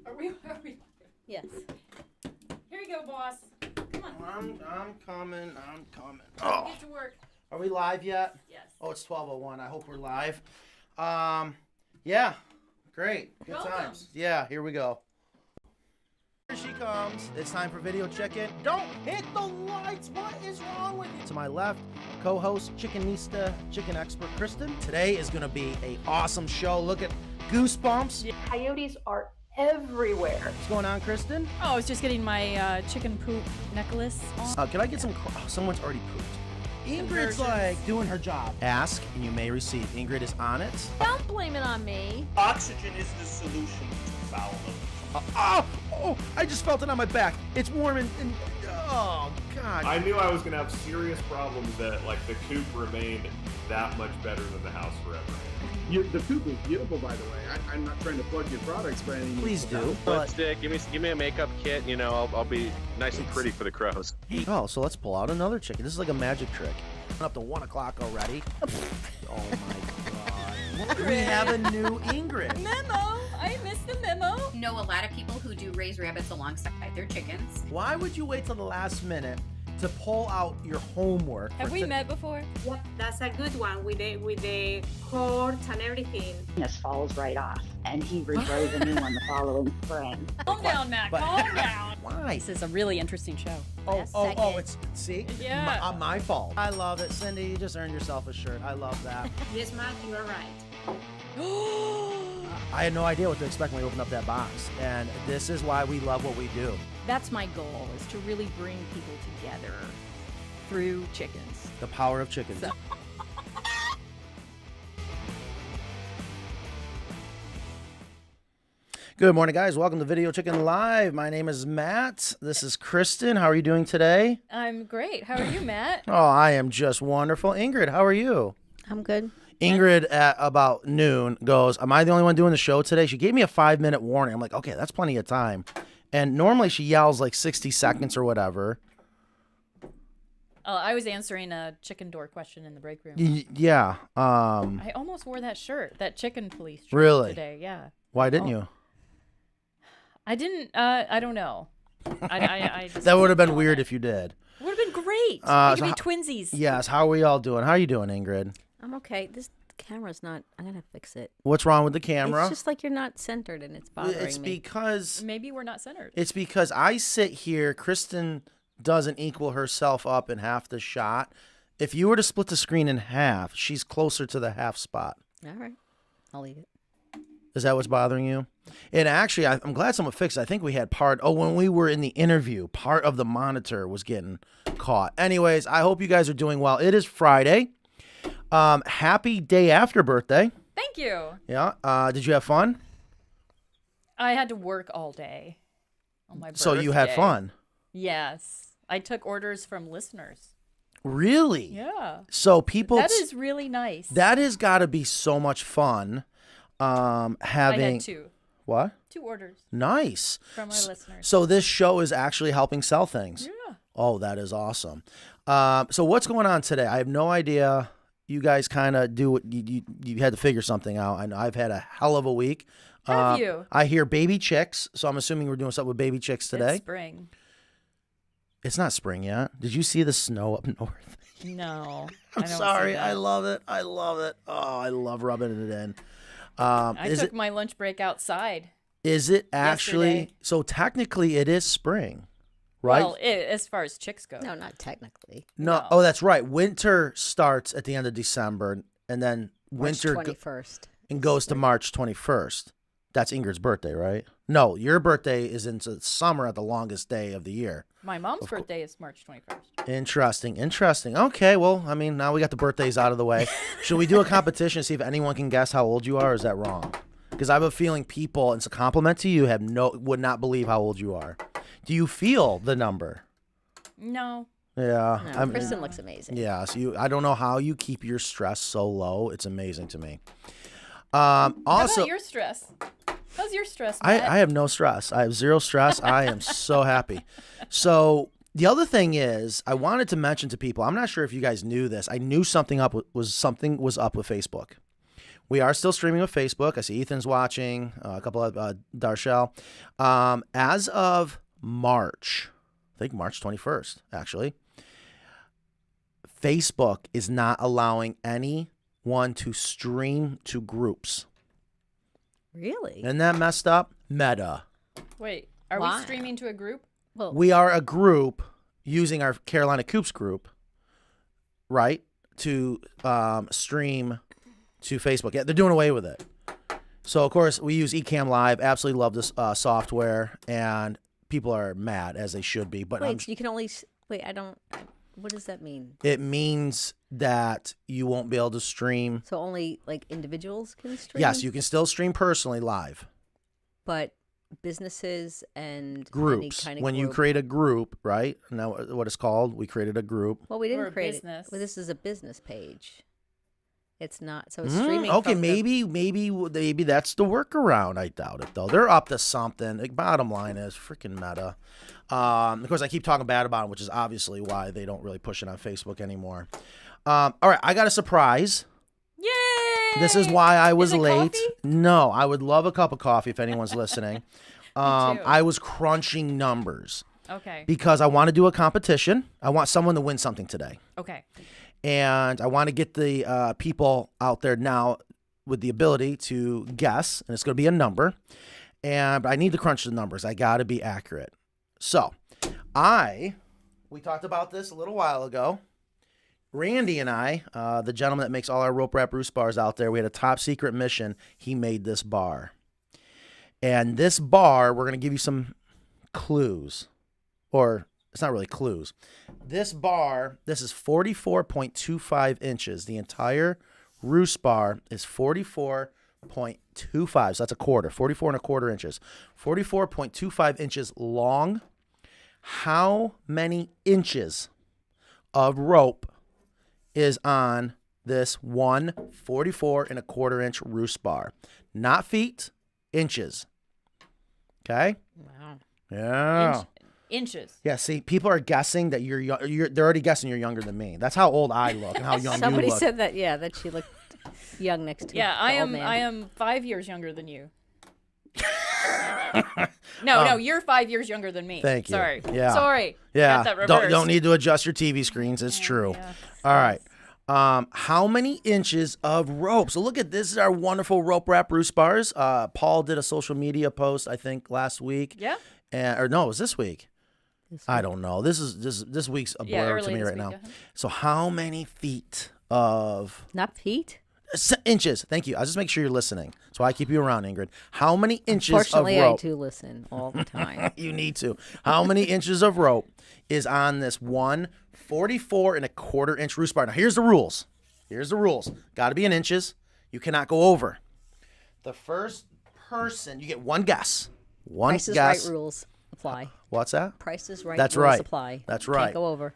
Are we? Yes. Here you go, boss. Come on. I'm coming. Oh. Get to work. Are we live yet? Yes. Oh, it's 12:01. I hope we're live. Yeah. Great. Good Welcome. times. Yeah, here we go. Here she comes. It's time for Video Chicken. Don't hit the lights. What is wrong with you? To my left, co-host, chickenista, chicken expert, Kristen. Today is going to be an awesome show. Look at Goosebumps. Yeah. Coyotes are everywhere. What's going on, Kristen? Oh, I was just getting my chicken poop necklace on. Can I get some? Someone's already pooped. Ingrid's Conversions. like doing her job. Ask and you may receive. Ingrid is on it. Don't blame it on me. Oxygen is the solution to foul odors. Oh, I just felt it on my back. It's warm and oh, God. I knew I was going to have serious problems that, like, the coop remained that much better than the house forever. The coop is beautiful, by the way. I'm not trying to plug your products by any means. Please do. Lipstick, give me a makeup kit. You know, I'll be nice and pretty for the crows. Oh, so let's pull out another chicken. This is like a magic trick. Up to 1 o'clock already. Oh, my God. We have a new Ingrid. Memo. I missed the memo. Know a lot of people who do raise rabbits alongside their chickens. Why would you wait till the last minute to pull out your homework? Have we met before? Yep, that's a good one with the cords and everything. This falls right off, and he regrows a new one the following spring. Calm down, Matt. Calm down. Why? This is a really interesting show. Oh, it's, see? Yeah. My fault. I love it. Cindy, you just earned yourself a shirt. I love that. Yes, Matt, you are right. I had no idea what to expect when we opened up that box. And this is why we love what we do. That's my goal, is to really bring people together through chickens. The power of chickens. So- Good morning, guys. Welcome to Video Chicken Live. My name is Matt. This is Kristen. How are you doing today? I'm great. How are you, Matt? Oh, I am just wonderful. Ingrid, how are you? I'm good. Ingrid at about noon goes, am I the only one doing the show today? She gave me a 5-minute warning. I'm like, okay, that's plenty of time. And normally she yells like 60 seconds or whatever. I was answering a chicken door question in the break room. Yeah. I almost wore that shirt, that chicken police shirt Really? today. Yeah. Why didn't you? I didn't. I don't know. I just That would have been weird if you did. Would have been great. We so could be how- twinsies. Yes. How are we all doing? How are you doing, Ingrid? I'm okay. This camera's not. I'm gonna fix it. What's wrong with the camera? It's just like you're not centered, and it's bothering It's me. because Maybe we're not centered. It's because I sit here, Kristen doesn't equal herself up in half the shot. If you were to split the screen in half, she's closer to the half spot. All right, I'll leave it. Is that what's bothering you? And actually, I'm glad someone fixed it. I think we had when we were in the interview, part of the monitor was getting caught. Anyways, I hope you guys are doing well. It is Friday. Happy day after birthday. Thank you. Yeah. Did you have fun? I had to work all day on my birthday. So you had fun? Yes. I took orders from listeners. Really? Yeah. So people. That is really nice. That has got to be so much fun. Having I had 2. What? 2 orders Nice. from our listeners. So this show is actually helping sell things. Yeah. Oh, that is awesome. So what's going on today? I have no idea. You guys kind of do what you had to figure something out. I know I've had a hell of a week. Have you? I hear baby chicks, so I'm assuming we're doing something with baby chicks today. It's spring. It's not spring yet. Did you see the snow up north? No. I'm I don't sorry. see that. I love it. I love it. Oh, I love rubbing it in. I took my lunch break outside. Is it actually? Yesterday. So technically, it is spring, right? Well, as far as chicks go. No, not technically. No. Oh, that's right. Winter starts at the end of December, and then winter March 21st. and goes to March 21st. That's Ingrid's birthday, right? No, your birthday is into summer at the longest day of the year. My mom's birthday is March 21st. Interesting. Okay, well, I mean, now we got the birthdays out of the way. Should we do a competition to see if anyone can guess how old you are, or is that wrong? Because I have a feeling people, and it's a compliment to you, would not believe how old you are. Do you feel the number? No. Yeah. No, Kristen looks amazing. Yeah, so I don't know how you keep your stress so low. It's amazing to me. Also, How about your stress? How's your stress, Matt? I have no stress. I have zero stress. I am so happy. So the other thing is, I wanted to mention to people, I'm not sure if you guys knew this. I knew something was up with Facebook. We are still streaming with Facebook. I see Ethan's watching, a couple of Darshell. As of March, I think March 21st, actually, Facebook is not allowing anyone to stream to groups. Really? Isn't that messed up? Meta. Wait, are Why? we streaming to a group? Well, We are a group using our Carolina Coops group, right, to stream to Facebook. Yeah, they're doing away with it. So, of course, we use Ecamm Live. Absolutely love this software, and people are mad, as they should be. But wait, so you can only wait. I don't. What does that mean? it means that you won't be able to stream. So only like individuals can stream. Yes, you can still stream personally live. But businesses and any Groups. kind of When you group- create a group, right? Now, what it's called, we created a group. Well, we Or a didn't create business. it. Well, this is a business page. It's not. So it's streaming. Okay, from the- maybe that's the workaround. I doubt it though. They're up to something. The bottom line is freaking Meta. Of course, I keep talking bad about it, which is obviously why they don't really push it on Facebook anymore. All right, I got a surprise. Yay! This is why I was it late. coffee? No, I would love a cup of coffee if anyone's listening. I was crunching numbers Okay. because I want to do a competition. I want someone to win something today. Okay. And I want to get the people out there now with the ability to guess, and it's going to be a number. And I need to crunch the numbers. I got to be accurate. So, we talked about this a little while ago. Randy and I, the gentleman that makes all our rope wrap roost bars out there, we had a top secret mission. He made this bar. And this bar, we're going to give you some clues. Or, it's not really clues. This bar, this is 44.25 inches. The entire roost bar is 44.25. So that's a quarter. 44.25 inches. 44.25 inches long. How many inches of rope is on this 44.25 inch roost bar? Not feet, inches. Okay? Wow. Yeah. Inches. Yeah, see, people are guessing that they're already guessing you're younger than me. That's how old I look and how young Somebody you look. said that. Yeah, that she looked young next to. Yeah, the I old am. man. I am 5 years younger than you. No, you're 5 years younger than me. Thank you. Sorry. Yeah. Sorry. Yeah. Got that reversed. Don't need to adjust your TV screens. It's true. yeah. All right. How many inches of rope? So look at this. Is our wonderful rope wrap roost bars. Paul did a social media post, I think, last week. Yeah. Or no, it was this week. I don't know. This week's a blur to early me this right now. week, So how many feet of Not feet. inches? Thank you. I was just make sure you're listening. So I keep you around, Ingrid. How many inches Fortunately, of I rope? do listen all the time. You need to. How many inches of rope is on this 44.25 inch roost bar? Now here's the rules. Got to be in inches. You cannot go over. The first person, you get one guess. One Price is guess. Right rules apply. What's that? Price is Right That's rules right. apply. That's You right. Can't go over.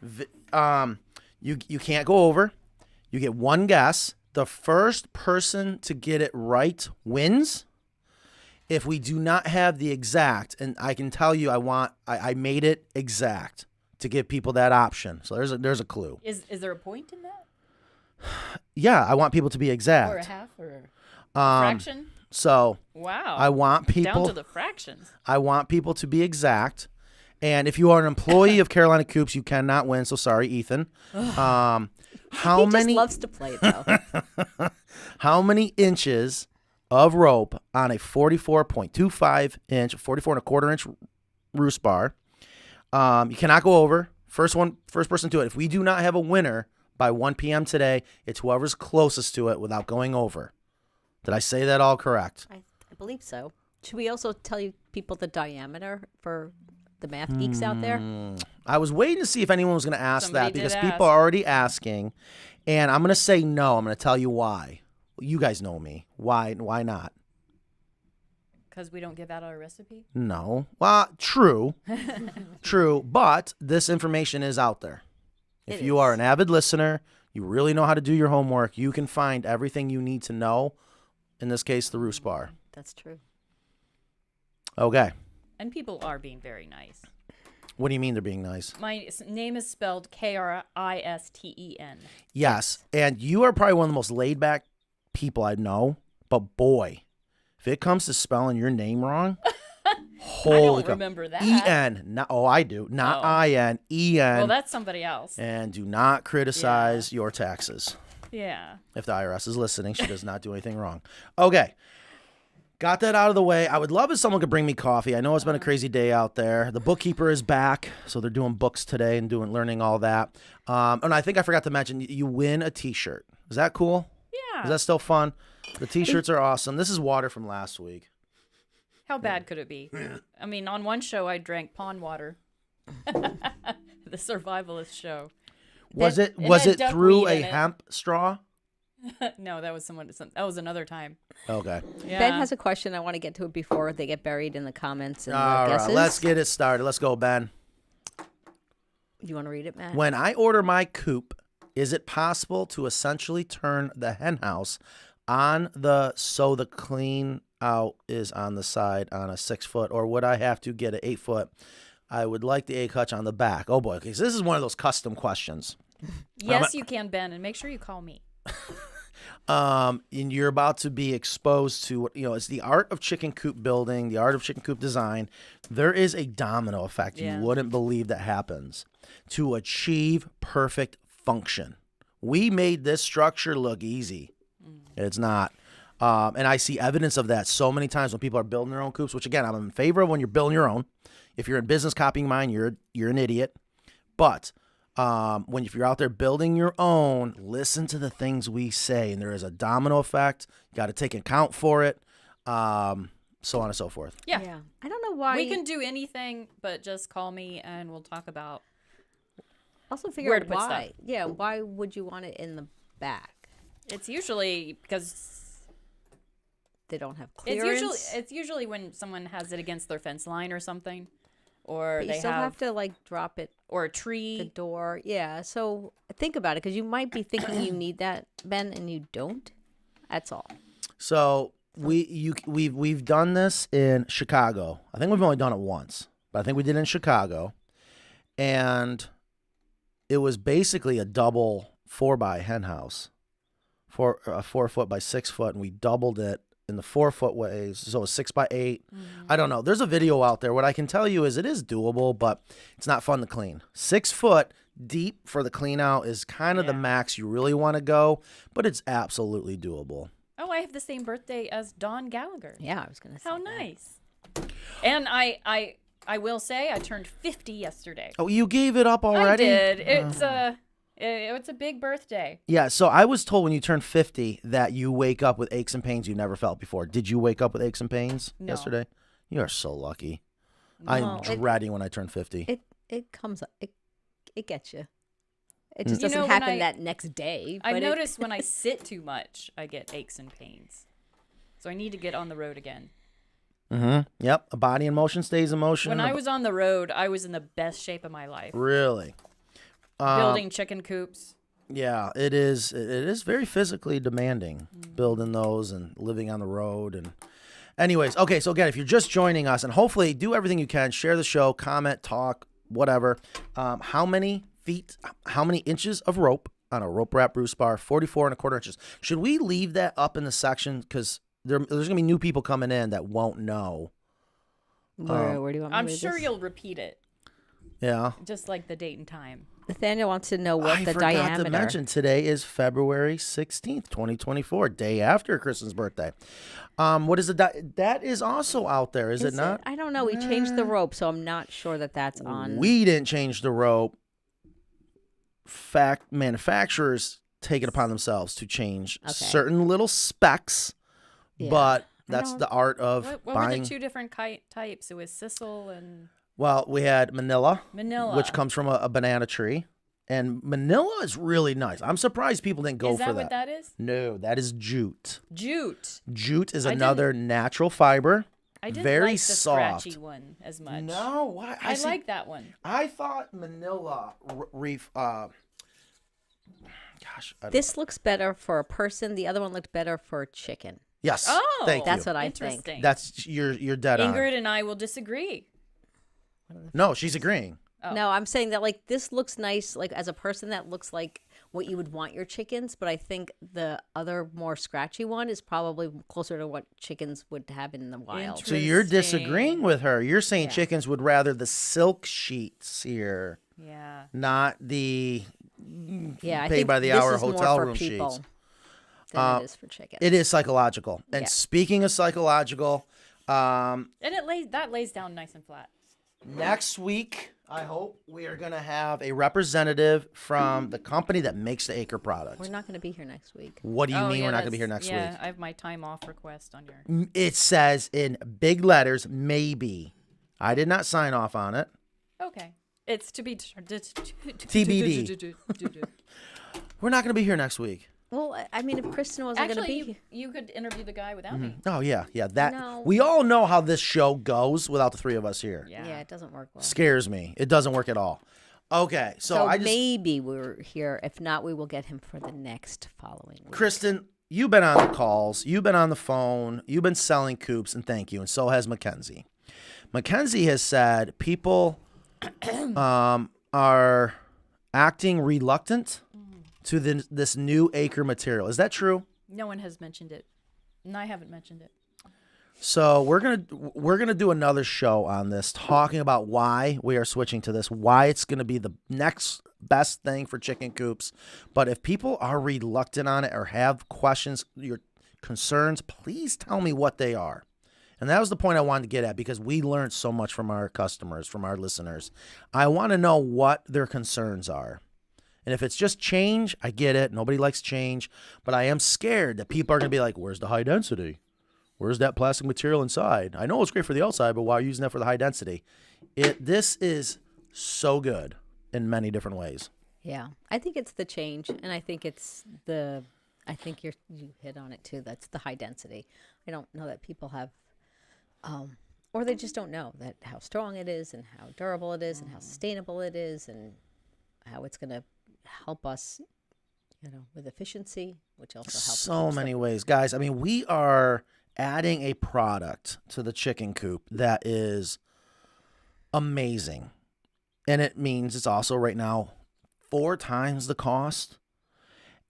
You can't go over. You get one guess. The first person to get it right wins. If we do not have the exact, and I can tell you, I made it exact to give people that option. So there's a clue. Is there a point in that? Yeah, I want people to be exact. Or a half or a fraction? So Wow. I want people down to the fractions. I want people to be exact. And if you are an employee of Carolina Coops, you cannot win. So sorry, Ethan. How He many? just loves to play it though. How many inches of rope on a 44.25 inch, 44.25 inch roost bar? You cannot go over. First person to it. If we do not have a winner by 1 p.m. today, it's whoever's closest to it without going over. Did I say that all correct? I believe so. Should we also tell you people the diameter for the math geeks out there? I was waiting to see if anyone was going to ask Somebody that because did people ask. are already asking, and I'm going to say no. I'm going to tell you why. You guys know me. Why not? Because we don't give out our recipe? No. Well, true. True. But this information is out there. If you are an avid listener, you really know how to do your homework, you can find everything you need to know. In this case, the roost bar. That's true. Okay. And people are being very nice. What do you mean they're being nice? My name is spelled Kristen. Yes. And you are probably one of the most laid back people I know, but boy, if it comes to spelling your name wrong, holy cow. Remember that. E-N. I do. Not I-N. E-N. Well, that's somebody else. And do not criticize your taxes. Yeah. If the IRS is listening, she does not do anything wrong. Okay. Got that out of the way. I would love if someone could bring me coffee. I know it's been a crazy day out there. The bookkeeper is back, so they're doing books today and learning all that. And I think I forgot to mention, you win a T-shirt. Is that cool? Yeah. Is that still fun? The T-shirts are awesome. This is water from last week. How bad could it be? I mean, on one show, I drank pond water. The survivalist show. Was it duckweed through a in it. hemp straw? No, that was that was another time. Okay. Yeah. Ben has a question. I want to get to it before they get buried in the comments and All the guesses. right, let's get it started. Let's go, Ben. Do you want to read it, Matt? When I order my coop, is it possible to essentially turn the hen house on so the clean out is on the side on a 6 foot, or would I have to get an 8 foot? I would like the egg hutch on the back. Oh boy, okay, so this is one of those custom questions. Yes, you can, Ben, and make sure you call me. And you're about to be exposed to it's the art of chicken coop building, the art of chicken coop design. There is a domino effect. Yeah. You wouldn't believe that happens to achieve perfect function. We made this structure look easy. It's not. And I see evidence of that so many times when people are building their own coops, which again, I'm in favor of when you're building your own. If you're in business copying mine, you're an idiot. But if you're out there building your own, listen to the things we say, and there is a domino effect. You got to take account for it, so on and so forth. Yeah. I don't know why. We can do anything, but just call me and we'll talk about. also figure where out to put why. stuff. Yeah, why would you want it in the back? It's usually because They don't have clearance. it's usually when someone has it against their fence line or something, or But you they still have to like drop it or a the tree. door. Yeah, so think about it because you might be thinking you need that, Ben, and you don't. That's all. So we've done this in Chicago. I think we've only done it once, but I think we did it in Chicago, and it was basically a double 4x hen house, 4 foot by 6 foot, and we doubled it in the 4 foot ways, so a 6x8. I don't know. There's a video out there. What I can tell you is it is doable, but it's not fun to clean. 6 foot deep for the clean out is kind of the max you really want to go, but it's absolutely doable. Oh, I have the same birthday as Dawn Gallagher. Yeah, I was gonna say. How that. nice. And I will say I turned 50 yesterday. Oh, you gave it up already? I did. It's a big birthday. Yeah, so I was told when you turn 50 that you wake up with aches and pains you never felt before. Did you wake up with aches and pains yesterday? You are so lucky. I'm dreading when I turn 50. It comes up. It gets you. It just You doesn't know, when happen I- that next day. I've but noticed when I sit too much, I get aches and pains. So I need to get on the road again. Yep, a body in motion stays in motion. When I was on the road, I was in the best shape of my life. Really? Building chicken coops. Yeah, it is. It is very physically demanding building those and living on the road. And anyways, okay. So again, if you're just joining us, and hopefully do everything you can, share the show, comment, talk, whatever. How many feet? How many inches of rope on a rope wrap roost bar? 44¼ inches. Should we leave that up in the section because there's gonna be new people coming in that won't know? where do you want me I'm to read sure this? you'll repeat it, Yeah. just like the date and time. Nathaniel wants to know what I the forgot diameter. to mention today is February 16th, 2024, day after Kristen's birthday. What is that is also out there, is it not? I don't know. We changed the rope, so I'm not sure that that's on. We didn't change the rope. Manufacturers take it upon themselves to change certain little specs, but that's the art of What were buying. the two different types? It was sisal and Well, we had Manila, Manila. which comes from a banana tree. And Manila is really nice. I'm surprised people didn't go Is that for what that is? No, that is jute. Jute. Jute is I another natural fiber. I didn't very like the soft. scratchy one as much. No, why? I see- like that one. I thought Manila reef. Gosh, I don't This looks better for a person. The other one looked better for a chicken. Yes. Oh, thank That's you. what I think. Interesting. That's you're dead on. Ingrid and I will disagree. No, she's agreeing. Oh. No, I'm saying that like this looks nice. Like as a person, that looks like what you would want your chickens, but I think the other more scratchy one is probably closer to what chickens would have in the wild. So you're disagreeing with her. You're saying Yeah. chickens would rather the silk sheets here, Yeah. not the Yeah, I pay think by the this hour is more hotel for room people sheets. than it is for chickens. It is psychological. And Yeah. speaking of psychological, And that lays down nice and flat. next week, I hope we are going to have a representative from the company that makes the Acre product. We're not going to be here next week. What do you mean yeah, we're not going to be here that's- next Yeah, week? I have my time off request on your. It says in big letters, maybe. I did not sign off on it. Okay. It's to be TBD. We're not going to be here next week. Well, I mean, if Kristen wasn't going to Actually, be here. you could interview the guy without me. Oh, yeah. That No. we all know how this show goes without the three of us here. Yeah. Yeah, it doesn't work well. Scares me. It doesn't work at all. Okay, so I just maybe we're here. If not, we will get him for the next following week. Kristen, you've been on the calls, you've been on the phone, you've been selling Coops, and thank you, and so has Mackenzie. Mackenzie has said people are acting reluctant to this new Acre material. Is that true? No one has mentioned it. And I haven't mentioned it. So we're gonna do another show on this, talking about why we are switching to this, why it's gonna be the next best thing for chicken coops. But if people are reluctant on it or have questions, your concerns, please tell me what they are. And that was the point I wanted to get at, because we learned so much from our customers, from our listeners. I want to know what their concerns are. And if it's just change, I get it. Nobody likes change. But I am scared that people are going to be like, where's the high density? Where's that plastic material inside? I know it's great for the outside, but why are you using that for the high density? This is so good in many different ways. Yeah, I think it's the change, and I think it's the. I think you hit on it too. That's the high density. I don't know that people have, or they just don't know that how strong it is, and how durable it is, and how sustainable it is, and how it's going to help us, with efficiency, which also helps. So many ways, guys. I mean, we are adding a product to the chicken coop that is amazing. And it means it's also right now 4 times the cost.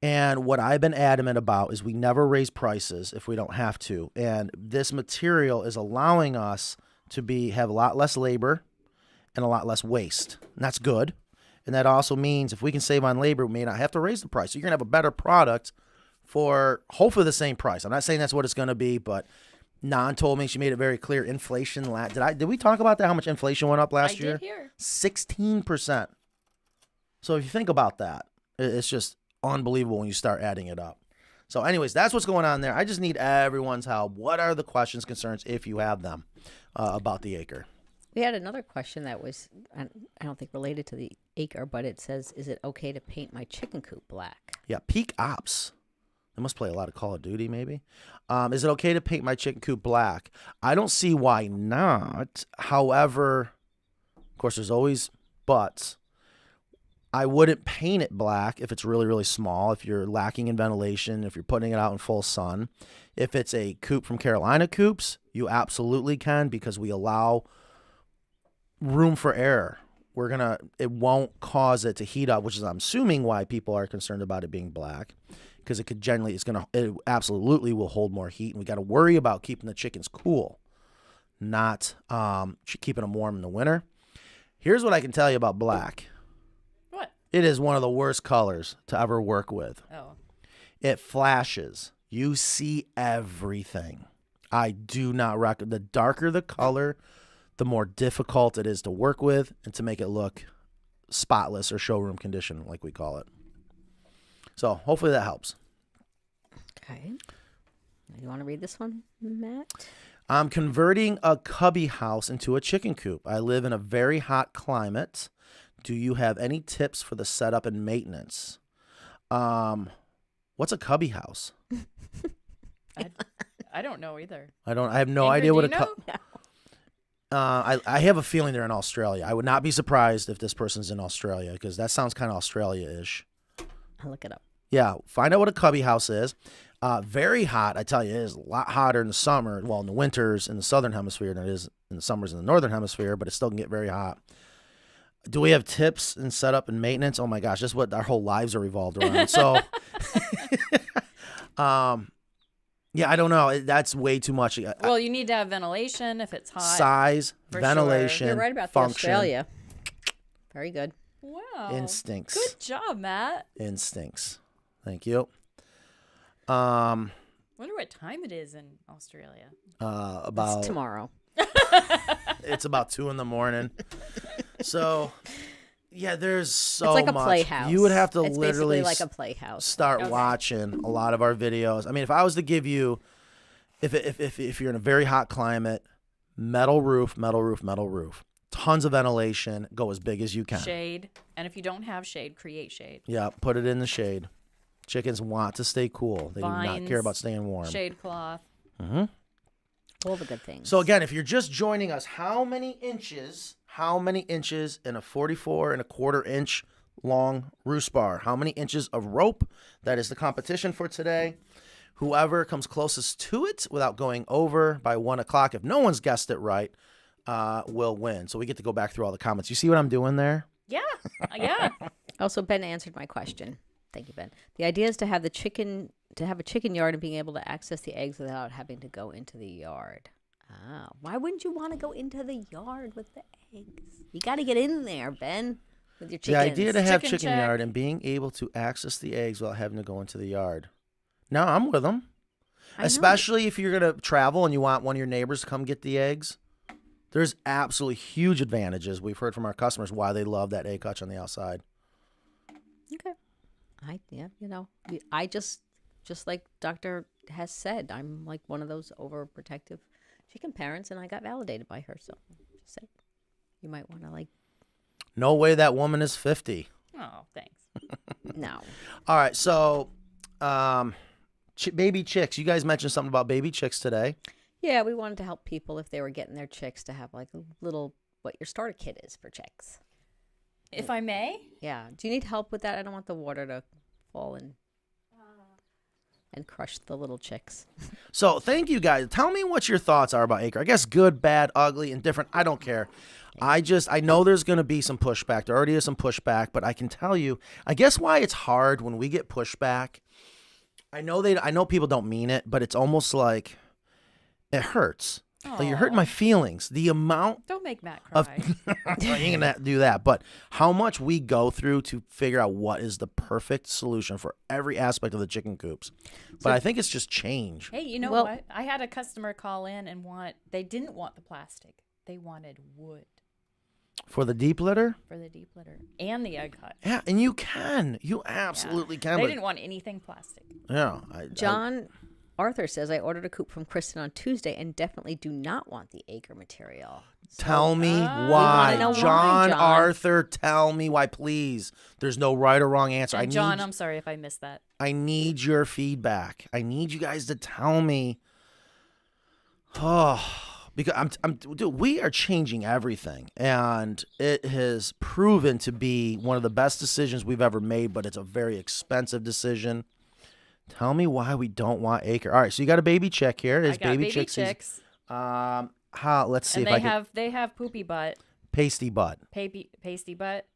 And what I've been adamant about is we never raise prices if we don't have to. And this material is allowing us to have a lot less labor and a lot less waste. And that's good. And that also means if we can save on labor, we may not have to raise the price. So you're going to have a better product for hopefully the same price. I'm not saying that's what it's going to be, but Nan told me, she made it very clear. Inflation, did we talk about that? How much inflation went up last year? I did hear. 16%. So if you think about that, it's just unbelievable when you start adding it up. So anyways, that's what's going on there. I just need everyone's help. What are the questions, concerns, if you have them, about the Acre? We had another question that was, I don't think related to the Acre, but it says, is it okay to paint my chicken coop black? Yeah, Peak Ops. They must play a lot of Call of Duty, maybe. Is it okay to paint my chicken coop black? I don't see why not. However, of course, there's always buts. I wouldn't paint it black if it's really, really small, if you're lacking in ventilation, if you're putting it out in full sun. If it's a coop from Carolina Coops, you absolutely can, because we allow room for error. It won't cause it to heat up, which is, I'm assuming, why people are concerned about it being black, because it absolutely will hold more heat, and we got to worry about keeping the chickens cool, not keeping them warm in the winter. Here's what I can tell you about black. What? It is one of the worst colors to ever work with. Oh. It flashes. You see everything. I do not recommend. The darker the color, the more difficult it is to work with and to make it look spotless or showroom condition, like we call it. So hopefully that helps. Okay. You want to read this one, Matt? I'm converting a cubby house into a chicken coop. I live in a very hot climate. Do you have any tips for the setup and maintenance? What's a cubby house? I don't know either. I have no Ingrid, idea what do a you cubby. I have a feeling they're in Australia. I would not be surprised if this person's in Australia, because that sounds kind of Australia-ish. I'll look it up. Yeah, find out what a cubby house is. Very hot, I tell you. It is a lot hotter in the summer, well, in the winters in the southern hemisphere than it is in the summers in the northern hemisphere, but it still can get very hot. Do we have tips and setup and maintenance? Oh my gosh, that's what our whole lives are revolved around. So, yeah, I don't know. That's way too much. Well, you need to have ventilation if it's hot. Size, ventilation, You're right about function. the Australia. Very good. Wow. Instincts. Good job, Matt. Instincts. Thank you. Wonder what time it is in Australia. About It's tomorrow. It's about 2 a.m. So, yeah, there's so It's like a much. playhouse. You would have to It's literally basically like a playhouse. start watching a lot of our videos. I mean, if I was to give you, if you're in a very hot climate, metal roof, tons of ventilation, go as big as you can. Shade. And if you don't have shade, create shade. Yeah, put it in the shade. Chickens want to stay cool. They do not Vines, care about staying warm. Shade cloth. Mm-hmm. All the good things. So again, if you're just joining us, how many inches in a 44.25-inch long roost bar? How many inches of rope? That is the competition for today. Whoever comes closest to it without going over by 1 o'clock, if no one's guessed it right, will win. So we get to go back through all the comments. You see what I'm doing there? Yeah. Yeah. Also, Ben answered my question. Thank you, Ben. The idea is to have a chicken yard and being able to access the eggs without having to go into the yard. Ah, why wouldn't you want to go into the yard with the eggs? You got to get in there, Ben, with your chickens. The idea to have chicken check. yard and being able to access the eggs without having to go into the yard. No, I'm with them. I know. Especially if you're going to travel and you want one of your neighbors to come get the eggs. There's absolutely huge advantages. We've heard from our customers why they love that egg hutch on the outside. Okay. I just like Dr. Hess said, I'm like one of those overprotective chicken parents, and I got validated by her. So just say, you might want to No way that woman is 50. Oh, thanks. no. All right, so baby chicks. You guys mentioned something about baby chicks today. Yeah, we wanted to help people if they were getting their chicks to have like a little, what your starter kit is for chicks. If I may? Yeah. Do you need help with that? I don't want the water to fall and crush the little chicks. So thank you guys. Tell me what your thoughts are about Acre. I guess good, bad, ugly, indifferent. I don't care. I know there's going to be some pushback. There already is some pushback, but I can tell you, I guess why it's hard when we get pushback. I know people don't mean it, but it's almost like it hurts. Like you're hurting my feelings. The amount. Don't make Matt cry. You ain't gonna do that. But how much we go through to figure out what is the perfect solution for every aspect of the chicken coops. But I think it's just change. Hey, you know what? I had a customer call in and they didn't want the plastic. They wanted wood. For the deep litter? For the deep litter. And the egg hutch. Yeah, and you can. You absolutely can. They didn't want anything plastic. Yeah. John Arthur says, I ordered a coop from Kristen on Tuesday and definitely do not want the acre material. Tell me why. John Arthur, tell me why, please. There's no right or wrong answer. And John, I'm sorry if I missed that. I need your feedback. I need you guys to tell me. Oh, because dude, we are changing everything, and it has proven to be one of the best decisions we've ever made, but it's a very expensive decision. Tell me why we don't want Acre. All right, so you got a baby chick here. There's baby chicks. Let's see and they have poopy butt. Pasty butt. Pasty butt.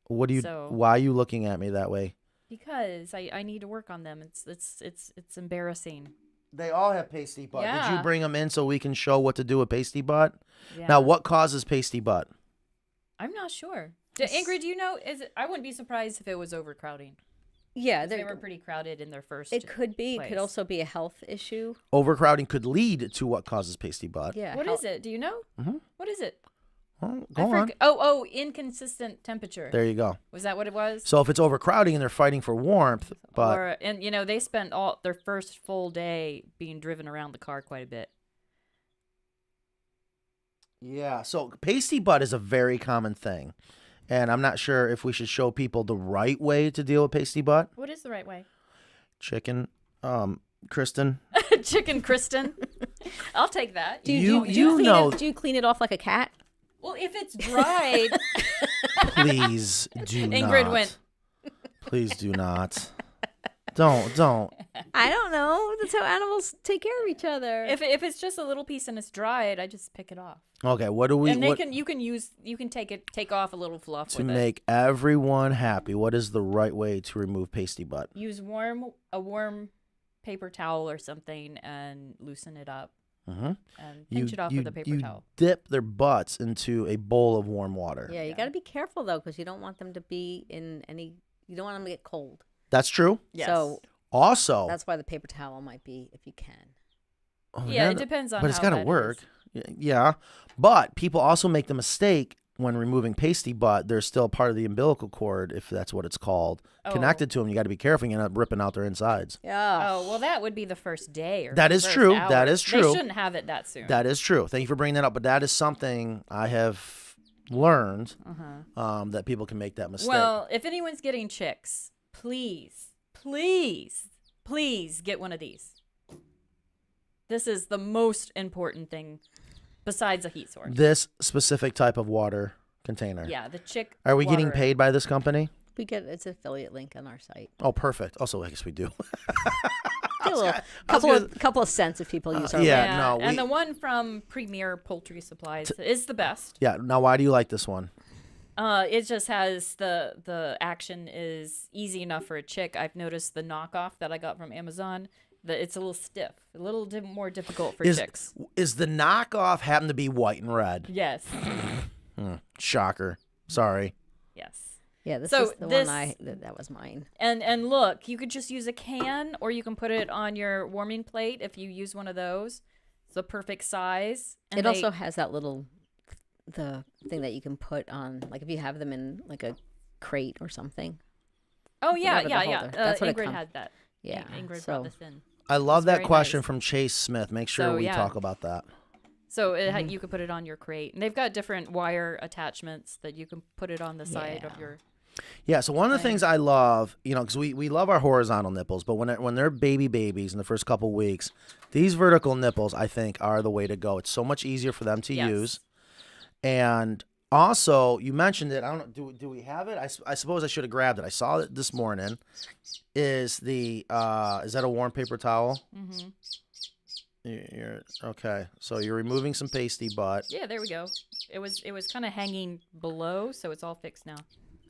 What do you? Why are you looking at me that way? Because I need to work on them. It's embarrassing. They all have pasty butt. Yeah. Did you bring them in so we can show what to do with pasty butt? Yeah. Now, what causes pasty butt? I'm not sure. Ingrid, do you know? I wouldn't be surprised if it was overcrowding. Yeah, they were pretty crowded in their first. It could be. Place. It could also be a health issue. Overcrowding could lead to what causes pasty butt. Yeah. What is it? Do you know? Mm-hmm. What is it? Well, go on. Oh, inconsistent temperature. There you go. Was that what it was? So if it's overcrowding and they're fighting for warmth, but they spent all their first full day being driven around the car quite a bit. Yeah. So pasty butt is a very common thing. And I'm not sure if we should show people the right way to deal with pasty butt. What is the right way? Chicken, Kristen. Chicken Kristen. I'll take that. Do you clean it off like a cat? Well, if it's dried. Please do not. Ingrid went. Please do not. Don't. I don't know. That's how animals take care of each other. If it's just a little piece and it's dried, I just pick it off. Okay, what do we? And you can take off a little fluff to with it. make everyone happy? What is the right way to remove pasty butt? Use a warm paper towel or something and loosen it up. Mm-hmm. And pinch it off with a paper towel. Dip their butts into a bowl of warm water. Yeah, you got to be careful though, because you don't want them to be in any. You don't want them to get cold. That's true. Yes. So also, that's why the paper towel might be, if you can. Oh, yeah, it depends on. But it's got to work. Yeah, but people also make the mistake when removing pasty butt. There's still part of the umbilical cord, if that's what it's called, connected to them. You got to be careful. You end up ripping out their insides. Yeah. Oh well, that would be the first day or. That the is first true. hour. That is true. They shouldn't have it that soon. That is true. Thank you for bringing that up. But that is something I have learned that people can make that mistake. Well, if anyone's getting chicks, please get one of these. This is the most important thing besides a heat source. This specific type of water container. Yeah, the chick. Are we getting water. paid by this company? It's an affiliate link on our site. Oh, perfect. Also, I guess we do. Couple of cents if people use our link. And the one from Creedmoor Poultry Supplies is the best. Yeah. Now, why do you like this one? It just has the action is easy enough for a chick. I've noticed the knockoff that I got from Amazon. It's a little stiff, a little more difficult for chicks. Is the knockoff happen to be white and red? Yes. Shocker. Sorry. Yes. Yeah, this is the one that was mine. And look, you could just use a can, or you can put it on your warming plate if you use one of those. It's the perfect size. And it also has that the thing that you can put on, like if you have them in like a crate or something. Oh yeah. That's what Ingrid had that. Yeah. Ingrid brought this in. I love that question nice. from Chase Smith. Make sure we talk about that. So you could put it on your crate. And they've got different wire attachments that you can put it on the side of your... Yeah, so one of the things I love, because we love our horizontal nipples, but when they're babies in the first couple weeks, these vertical nipples, I think, are the way to go. It's so much easier for them to use. And also, you mentioned it. I don't know. Do we have it? I suppose I should have grabbed it. I saw it this morning. Is that a warm paper towel? Mm-hmm. Okay. So you're removing some pasty butt. Yeah, there we go. It was kind of hanging below, so it's all fixed now.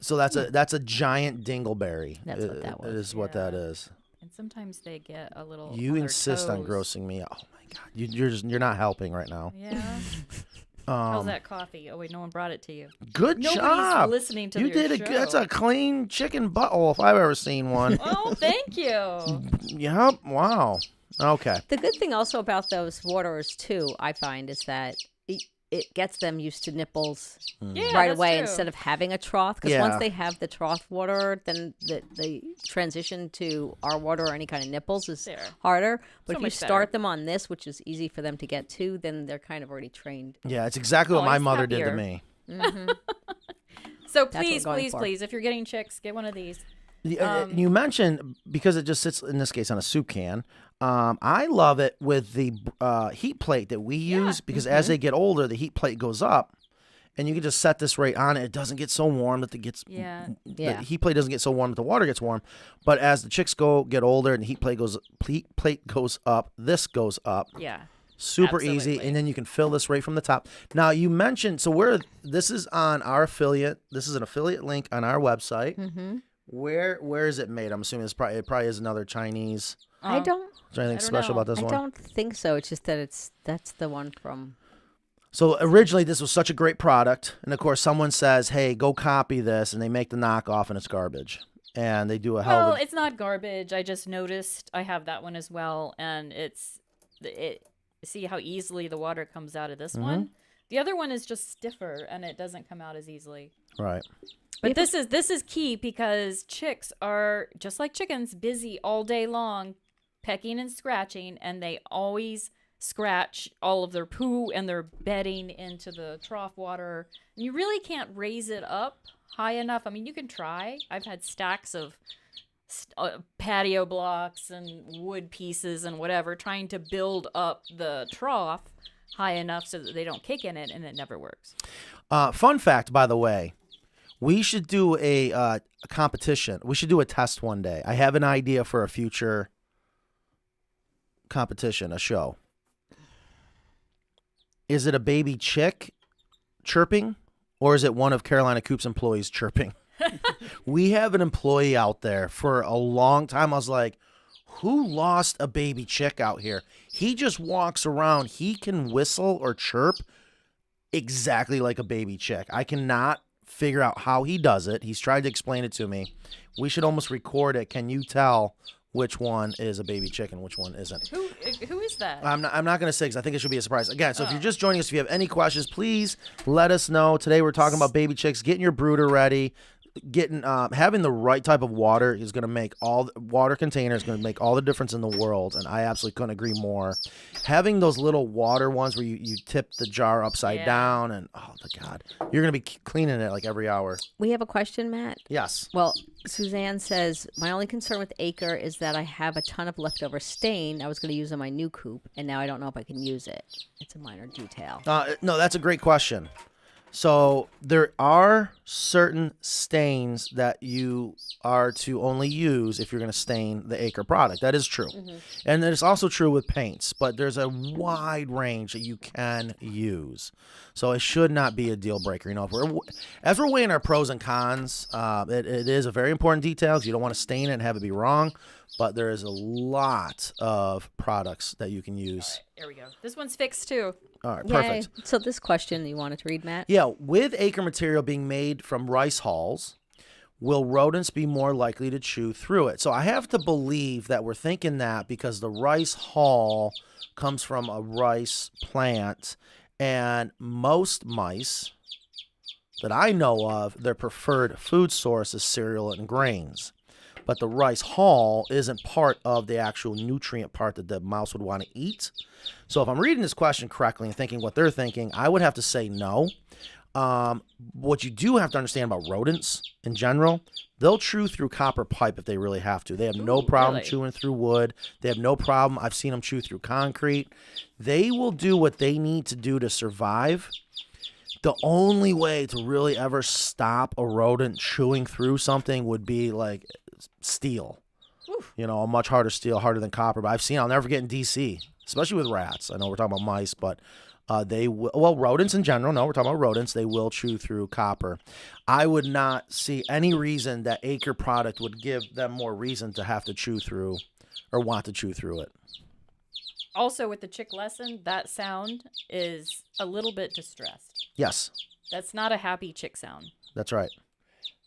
So that's a giant dingleberry. That's what that was. Is what that is. And sometimes they get a little. You on their insist on toes. grossing me. Oh my god, you're not helping right now. Yeah. How's that coffee? Oh wait, no one brought it to you. Good Nobody's job. Listening to you your did show. That's a clean chicken butthole if I've ever seen one. Oh, thank you. Yep. Wow. Okay. The good thing also about those waters too, I find, is that it gets them used to nipples right away instead of having a trough. Because once they have the trough water, then the transition to our water or any kind of nipples is harder. But if you start them on this, which is easy for them to get to, then they're kind of already trained. Yeah, it's exactly what my mother did to me. Mm-hmm. So please, if you're getting chicks, get one of these. You mentioned, because it just sits, in this case, on a soup can. I love it with the heat plate that we use, because as they get older, the heat plate goes up, and you can just set this right on it. It doesn't get so warm that the heat plate doesn't get so warm that the water gets warm. But as the chicks get older and the heat plate goes up, this goes up. Yeah. Super easy, and then you can fill this right from the top. Now you mentioned, this is on our affiliate. This is an affiliate link on our website. Mm-hmm. Where is it made? I'm assuming it probably is another Chinese. I don't. Is there anything special about this one? I don't think so. It's just that that's the one from. So originally this was such a great product, and of course someone says, "Hey, go copy this," and they make the knockoff, and it's garbage. And they do a hell of a... Well, it's not garbage. I just noticed I have that one as well, and see how easily the water comes out of this one. The other one is just stiffer, and it doesn't come out as easily. Right. But this is key, because chicks are, just like chickens, busy all day long pecking and scratching, and they always scratch all of their poo and their bedding into the trough water. And you really can't raise it up high enough. I mean, you can try. I've had stacks of patio blocks and wood pieces and whatever, trying to build up the trough high enough so that they don't kick in it, and it never works. Fun fact, by the way. We should do a competition. We should do a test one day. I have an idea for a future competition, a show. Is it a baby chick chirping, or is it one of Carolina Coops employees chirping? We have an employee out there for a long time. I was like, who lost a baby chick out here? He just walks around. He can whistle or chirp exactly like a baby chick. I cannot figure out how he does it. He's tried to explain it to me. We should almost record it. Can you tell which one is a baby chick and which one isn't? Who is that? I'm not going to say because I think it should be a surprise. Again, so if you're just joining us, if you have any questions, please let us know. Today we're talking about baby chicks, getting your brooder ready. Having the right type of water is going to make water containers going to make all the difference in the world, and I absolutely couldn't agree more. Having those little water ones where you tip the jar upside down, and oh my God, you're going to be cleaning it like every hour. We have a question, Matt. Yes. Well, Suzanne says, my only concern with Acre is that I have a ton of leftover stain I was going to use on my new coop, and now I don't know if I can use it. It's a minor detail. No, that's a great question. So there are certain stains that you are to only use if you're going to stain the Acre product. That is true. Mm-hmm. And it's also true with paints, but there's a wide range that you can use. So it should not be a deal breaker. You know, as we're weighing our pros and cons, it is a very important detail. You don't want to stain it and have it be wrong, but there is a lot of products that you can use. All right, there we go. This one's fixed too. All right, perfect. Yay. So this question you wanted to read, Matt? Yeah, with Acre material being made from rice hulls, will rodents be more likely to chew through it? So I have to believe that we're thinking that because the rice hull comes from a rice plant, and most mice that I know of, their preferred food source is cereal and grains. But the rice hull isn't part of the actual nutrient part that the mouse would want to eat. So if I'm reading this question correctly and thinking what they're thinking, I would have to say no. What you do have to understand about rodents in general, they'll chew through copper pipe if they really have to. They have no problem chewing through wood. They have no problem. I've seen them chew through concrete. They will do what they need to do to survive. The only way to really ever stop a rodent chewing through something would be like steel. Oof. You know, a much harder steel, harder than copper. But I'll never forget in DC, especially with rats. I know we're talking about mice, but rodents in general. No, we're talking about rodents. They will chew through copper. I would not see any reason that Acre product would give them more reason to have to chew through or want to chew through it. Also, with the chick lesson, that sound is a little bit distressed. Yes. That's not a happy chick sound. That's right.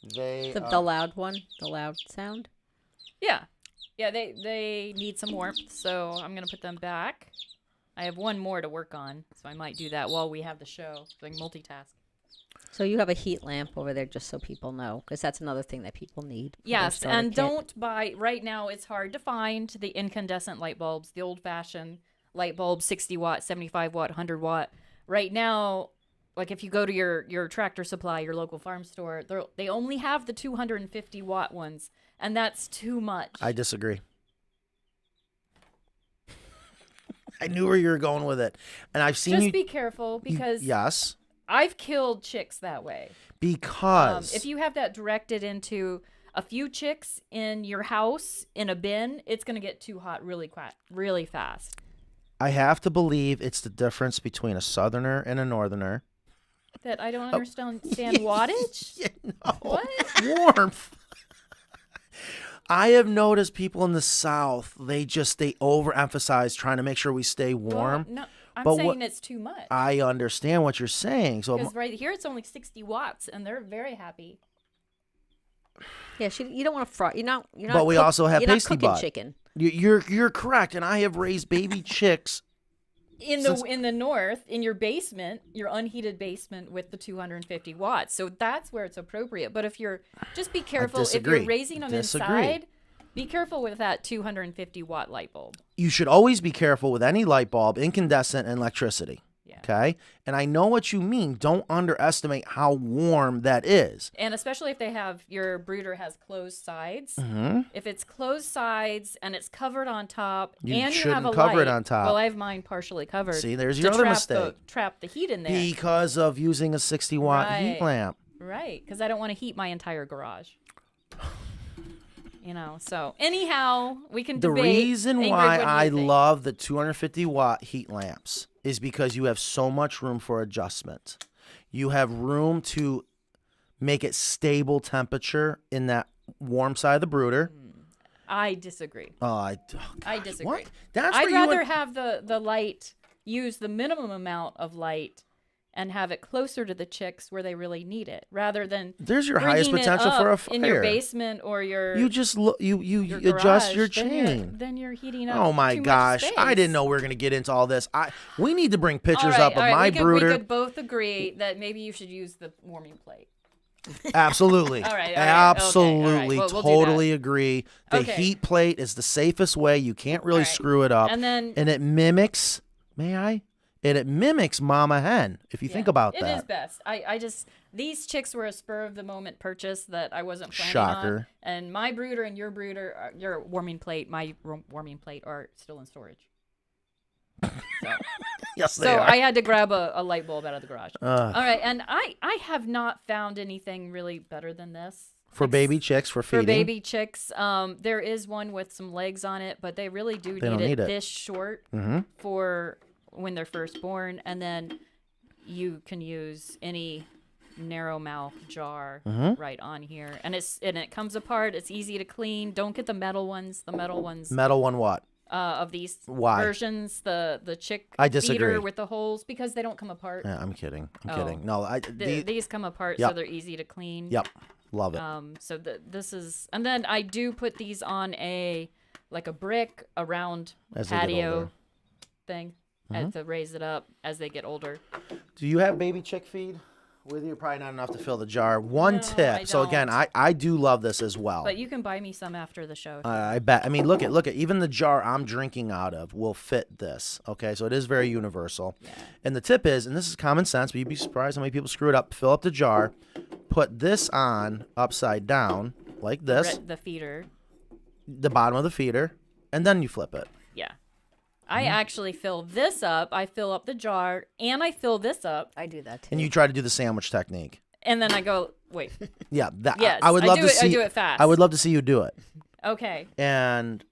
The loud one, the loud sound. Yeah, they need some warmth, so I'm gonna put them back. I have one more to work on, so I might do that while we have the show, so I can multitask. So you have a heat lamp over there, just so people know, because that's another thing that people need. Yes, and don't buy right now. It's hard to find the incandescent light bulbs, the old-fashioned light bulb, 60 watt, 75 watt, 100 watt. Right now, like if you go to your Tractor Supply, your local farm store, they only have the 250 watt ones, and that's too much. I disagree. I knew where you were going with it, and I've seen Just be careful because yes, I've killed chicks that way. Because if you have that directed into a few chicks in your house in a bin, it's gonna get too hot really fast. I have to believe it's the difference between a southerner and a northerner. That I don't understand wattage? Yeah, no. What? Warmth. I have noticed people in the South, they overemphasize trying to make sure we stay warm. Well, no, I'm saying it's too much. I understand what you're saying. So because right here it's only 60 watts, and they're very happy. Yeah, you don't want to fry. You're not. But we also have pasty butt. Chicken. You're correct, and I have raised baby chicks. In the north, in your basement, your unheated basement with the 250 watts. So that's where it's appropriate. But if just be careful if you're raising them inside, be careful with that 250 watt light bulb. You should always be careful with any light bulb, incandescent, and electricity. Yeah. Okay? And I know what you mean. Don't underestimate how warm that is. And especially if your brooder has closed sides. Mm-hmm. If it's closed sides and it's covered on top and you have a cover light. it on top. Well, I have mine partially covered. See, there's your other mistake. Trap the heat in there. Because of using a 60 watt heat lamp. Right, because I don't want to heat my entire garage. So anyhow, we can The debate. reason Ingrid, why what do you I think? love the 250-watt heat lamps is because you have so much room for adjustment. You have room to make it stable temperature in that warm side of the brooder. I disagree. I disagree. What? That's I'd where you rather would- have the light, use the minimum amount of light, and have it closer to the chicks where they really need it, rather than There's your highest bringing it potential for a up in your fire. basement or your You just look. You your adjust garage, your then chain. Then you're heating up. Oh my too much gosh! I space. didn't know we were gonna get into all this. We need to bring All pictures right, up of all right, my we brooder. could both agree that maybe you should use the warming plate. Absolutely. All right, Absolutely. okay, all right, we'll do Totally agree. The Okay. heat plate is the safest way. You can't really All right. screw it up. And then it mimics, may I? It mimics mama hen, if you think about it that. is best. I just, these chicks were a spur of the moment purchase that I wasn't planning Shocker. on. And my brooder and your brooder, your warming plate, my warming plate are still in storage. Yes, they So are. I had to grab a light bulb out of the garage. Ugh. All right, and I have not found anything really better than this. For baby chicks, for feeding. For baby chicks, there is one with some legs on it, but they really do They don't need need it it. this short Mhm. for when they're first born, and then you can use any narrow mouth jar Mhm. right on here, and it comes apart. It's easy to clean. Don't get the metal ones. The metal ones Metal one what? of these Why? versions, the chick I disagree. feeder with the holes, because they don't come apart. Yeah, I'm kidding. I'm Oh. kidding. No, These come apart, Yep. so they're easy to clean. Yep. Love it. So this is, and then I do put these on a brick around As they get patio older. thing, Mhm. to raise it up as they get older. Do you have baby chick feed with you? Probably not enough to fill the jar. One No, tip. I So again, don't. I do love this as well. But you can buy me some after the show. I bet. I mean, look at even the jar I'm drinking out of will fit this. Okay, so it is very universal. Yeah. And the tip is, and this is common sense, but you'd be surprised how many people screw it up. Fill up the jar, put this on upside down like this, The feeder. the bottom of the feeder, and then you flip it. Yeah. I actually fill this up. I fill up the jar, and I fill this up. I do that too. And you try to do the sandwich technique. And then I go, wait. Yeah, that, Yes, I would I love do to it- I see. do it fast. I would love to see you do it. Okay. And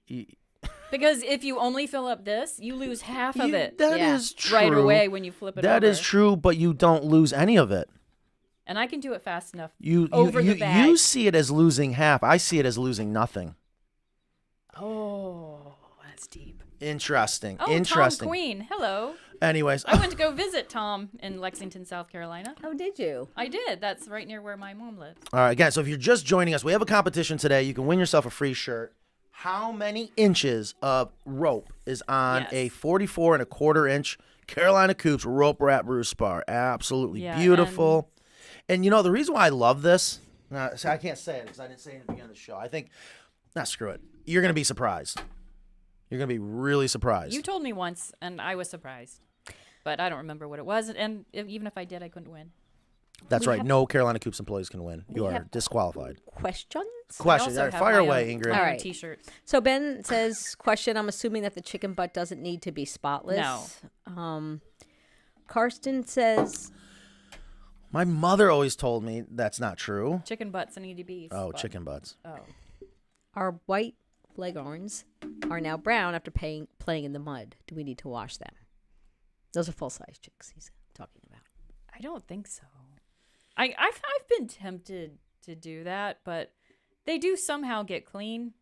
Because if you only fill up this, you lose half of it. that is true. Right away when you flip it That over. is true, but you don't lose any of it. And I can do it fast enough. You over you, the bag. you see it as losing half. I see it as losing nothing. Oh, that's deep. Interesting. Oh, Interesting. Tom Queen. Hello. Anyways, I went to go visit Tom in Lexington, South Carolina. Oh, did you? I did. That's right near where my mom lives. all right, guys. So if you're just joining us, we have a competition today. You can win yourself a free shirt. How many inches of rope is on a 44 1/4 inch Carolina Coops rope wrap roost bar? Absolutely Yeah, beautiful. And you know the reason why I love this. So I can't say it because I didn't say it at the beginning of the show. I think, screw it. You're gonna be surprised. You're gonna be really surprised. You told me once, and I was surprised. But I don't remember what it was. And even if I did, I couldn't win. That's We right. have- No Carolina Coops employees can win. You We are have- disqualified. Questions? Questions. I All also right, have fire my own- away, Ingrid. my All own right. T-shirts. So Ben says, question, I'm assuming that the chicken butt doesn't need to be spotless. No. Karsten says, My mother always told me that's not true. Chicken butts need to be. Oh, chicken butts. Oh. our white leghorns are now brown after playing in the mud. Do we need to wash them? Those are full-size chicks he's talking about. I don't think so. I've been tempted to do that, but they do somehow get clean.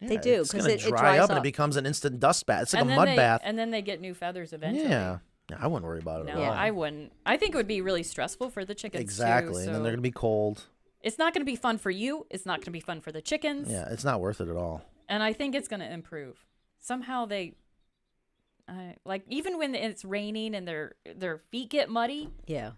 Yeah, They do, It's 'cause gonna it dry dries up and it up. becomes an instant dust bath. It's like And a then mud they- bath. And then they get new feathers eventually. Yeah. I wouldn't worry about it No, at all. I wouldn't. I think it would be really stressful for the chickens Exactly. too. And then so they're gonna be cold. It's not going to be fun for you. It's not going to be fun for the chickens. Yeah, it's not worth it at all. And I think it's going to improve. Somehow they, like even when it's raining and their feet get muddy. Yeah.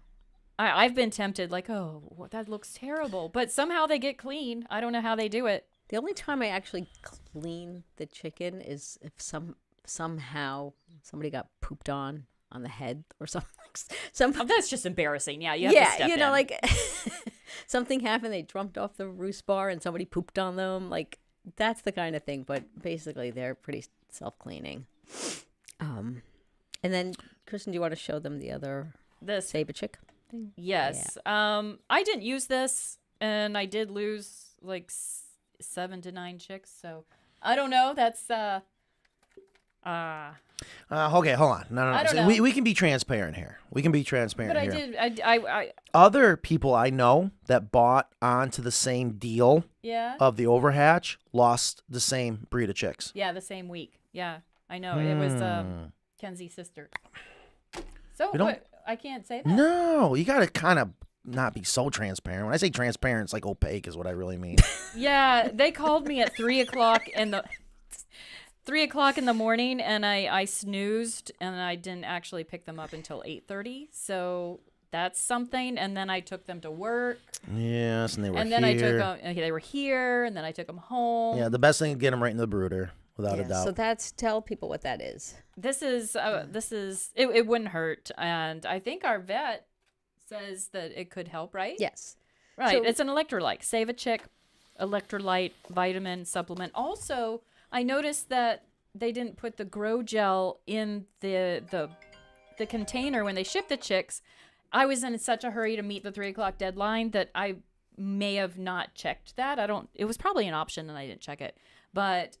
I've been tempted, like, oh, that looks terrible. But somehow they get clean. I don't know how they do it. The only time I actually clean the chicken is if somehow somebody got pooped on the head or something. Oh, that's just embarrassing. Yeah, you have to step you know, in. like something happened. They jumped off the roost bar and somebody pooped on them. Like that's the kind of thing. But basically, they're pretty self-cleaning. And then, Kristen, do you want to show them the other this saber chick? something? Yes. I didn't use this, and I did lose like 7 to 9 chicks. So I don't know. That's Okay, hold on. No. I don't So know. we can be transparent here. We can be transparent But I here. did. I Other people I know that bought onto the same deal yeah. of the overhatch lost the same breed of chicks. Yeah, the same week. Yeah, I know. It was Kenzie's sister. So We don't- what? I can't say that. No, you got to kind of not be so transparent. When I say transparent, it's like opaque is what I really mean. Yeah, they called me at 3:00 in the 3:00 in the morning, and I snoozed, and I didn't actually pick them up until 8:30. So that's something. And then I took them to work, Yes, and they were and then here. I took them. Okay, they were here, and then I took them home. Yeah, the best thing is get them right in the brooder, without a doubt. So tell people what that is. This is it wouldn't hurt, and I think our vet says that it could help, right? Yes. Right. So- It's an electrolyte. Save a chick, electrolyte, vitamin supplement. Also, I noticed that they didn't put the grow gel in the container when they shipped the chicks. I was in such a hurry to meet the 3:00 deadline that I may have not checked that. It was probably an option and I didn't check it. But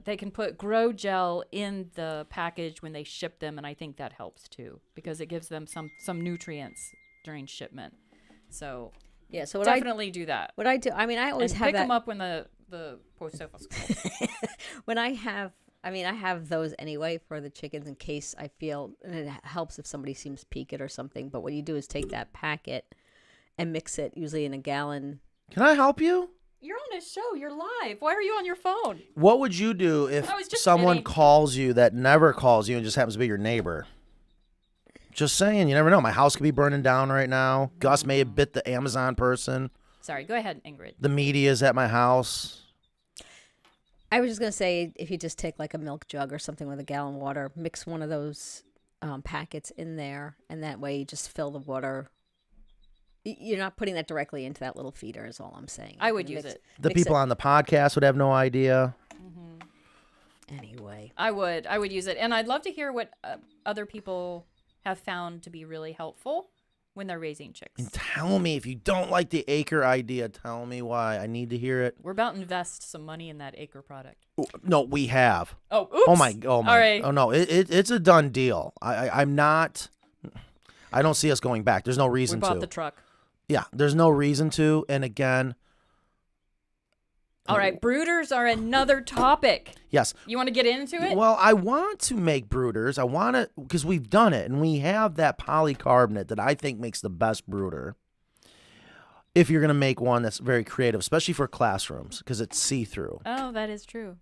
they can put grow gel in the package when they ship them, and I think that helps too because it gives them some nutrients during shipment. So Yeah. So what definitely do that. What I do, I mean, I always And have pick that. them up when the post office calls. When I have those anyway for the chickens in case I feel, and it helps if somebody seems peaked or something. But what you do is take that packet and mix it, usually in a gallon. Can I help you? You're on a show. You're live. Why are you on your phone? What would you do if I was just someone kidding. calls you that never calls you and just happens to be your neighbor? Just saying, you never know. My house could be burning down right now. Gus may have bit the Amazon person. Sorry. Go ahead, Ingrid. The media's at my house. I was just gonna say, if you just take like a milk jug or something with a gallon of water, mix one of those packets in there, and that way you just fill the water. You're not putting that directly into that little feeder, is all I'm saying. I would use it. The people on the podcast would have no idea. Anyway, I would use it, and I'd love to hear what other people have found to be really helpful when they're raising chicks. And tell me if you don't like the acre idea. Tell me why. I need to hear it. We're about to invest some money in that acre product. No, we have. Oh, oops. Oh my. All right. Oh no, it's a done deal. I'm not. I don't see us going back. There's no We reason bought to. the truck. Yeah, there's no reason to. And again, All right, brooders are another topic. yes. You want to get into it? Well, I want to make brooders. I want to, because we've done it, and we have that polycarbonate that I think makes the best brooder. If you're going to make one that's very creative, especially for classrooms, because it's see-through. Oh, that is true.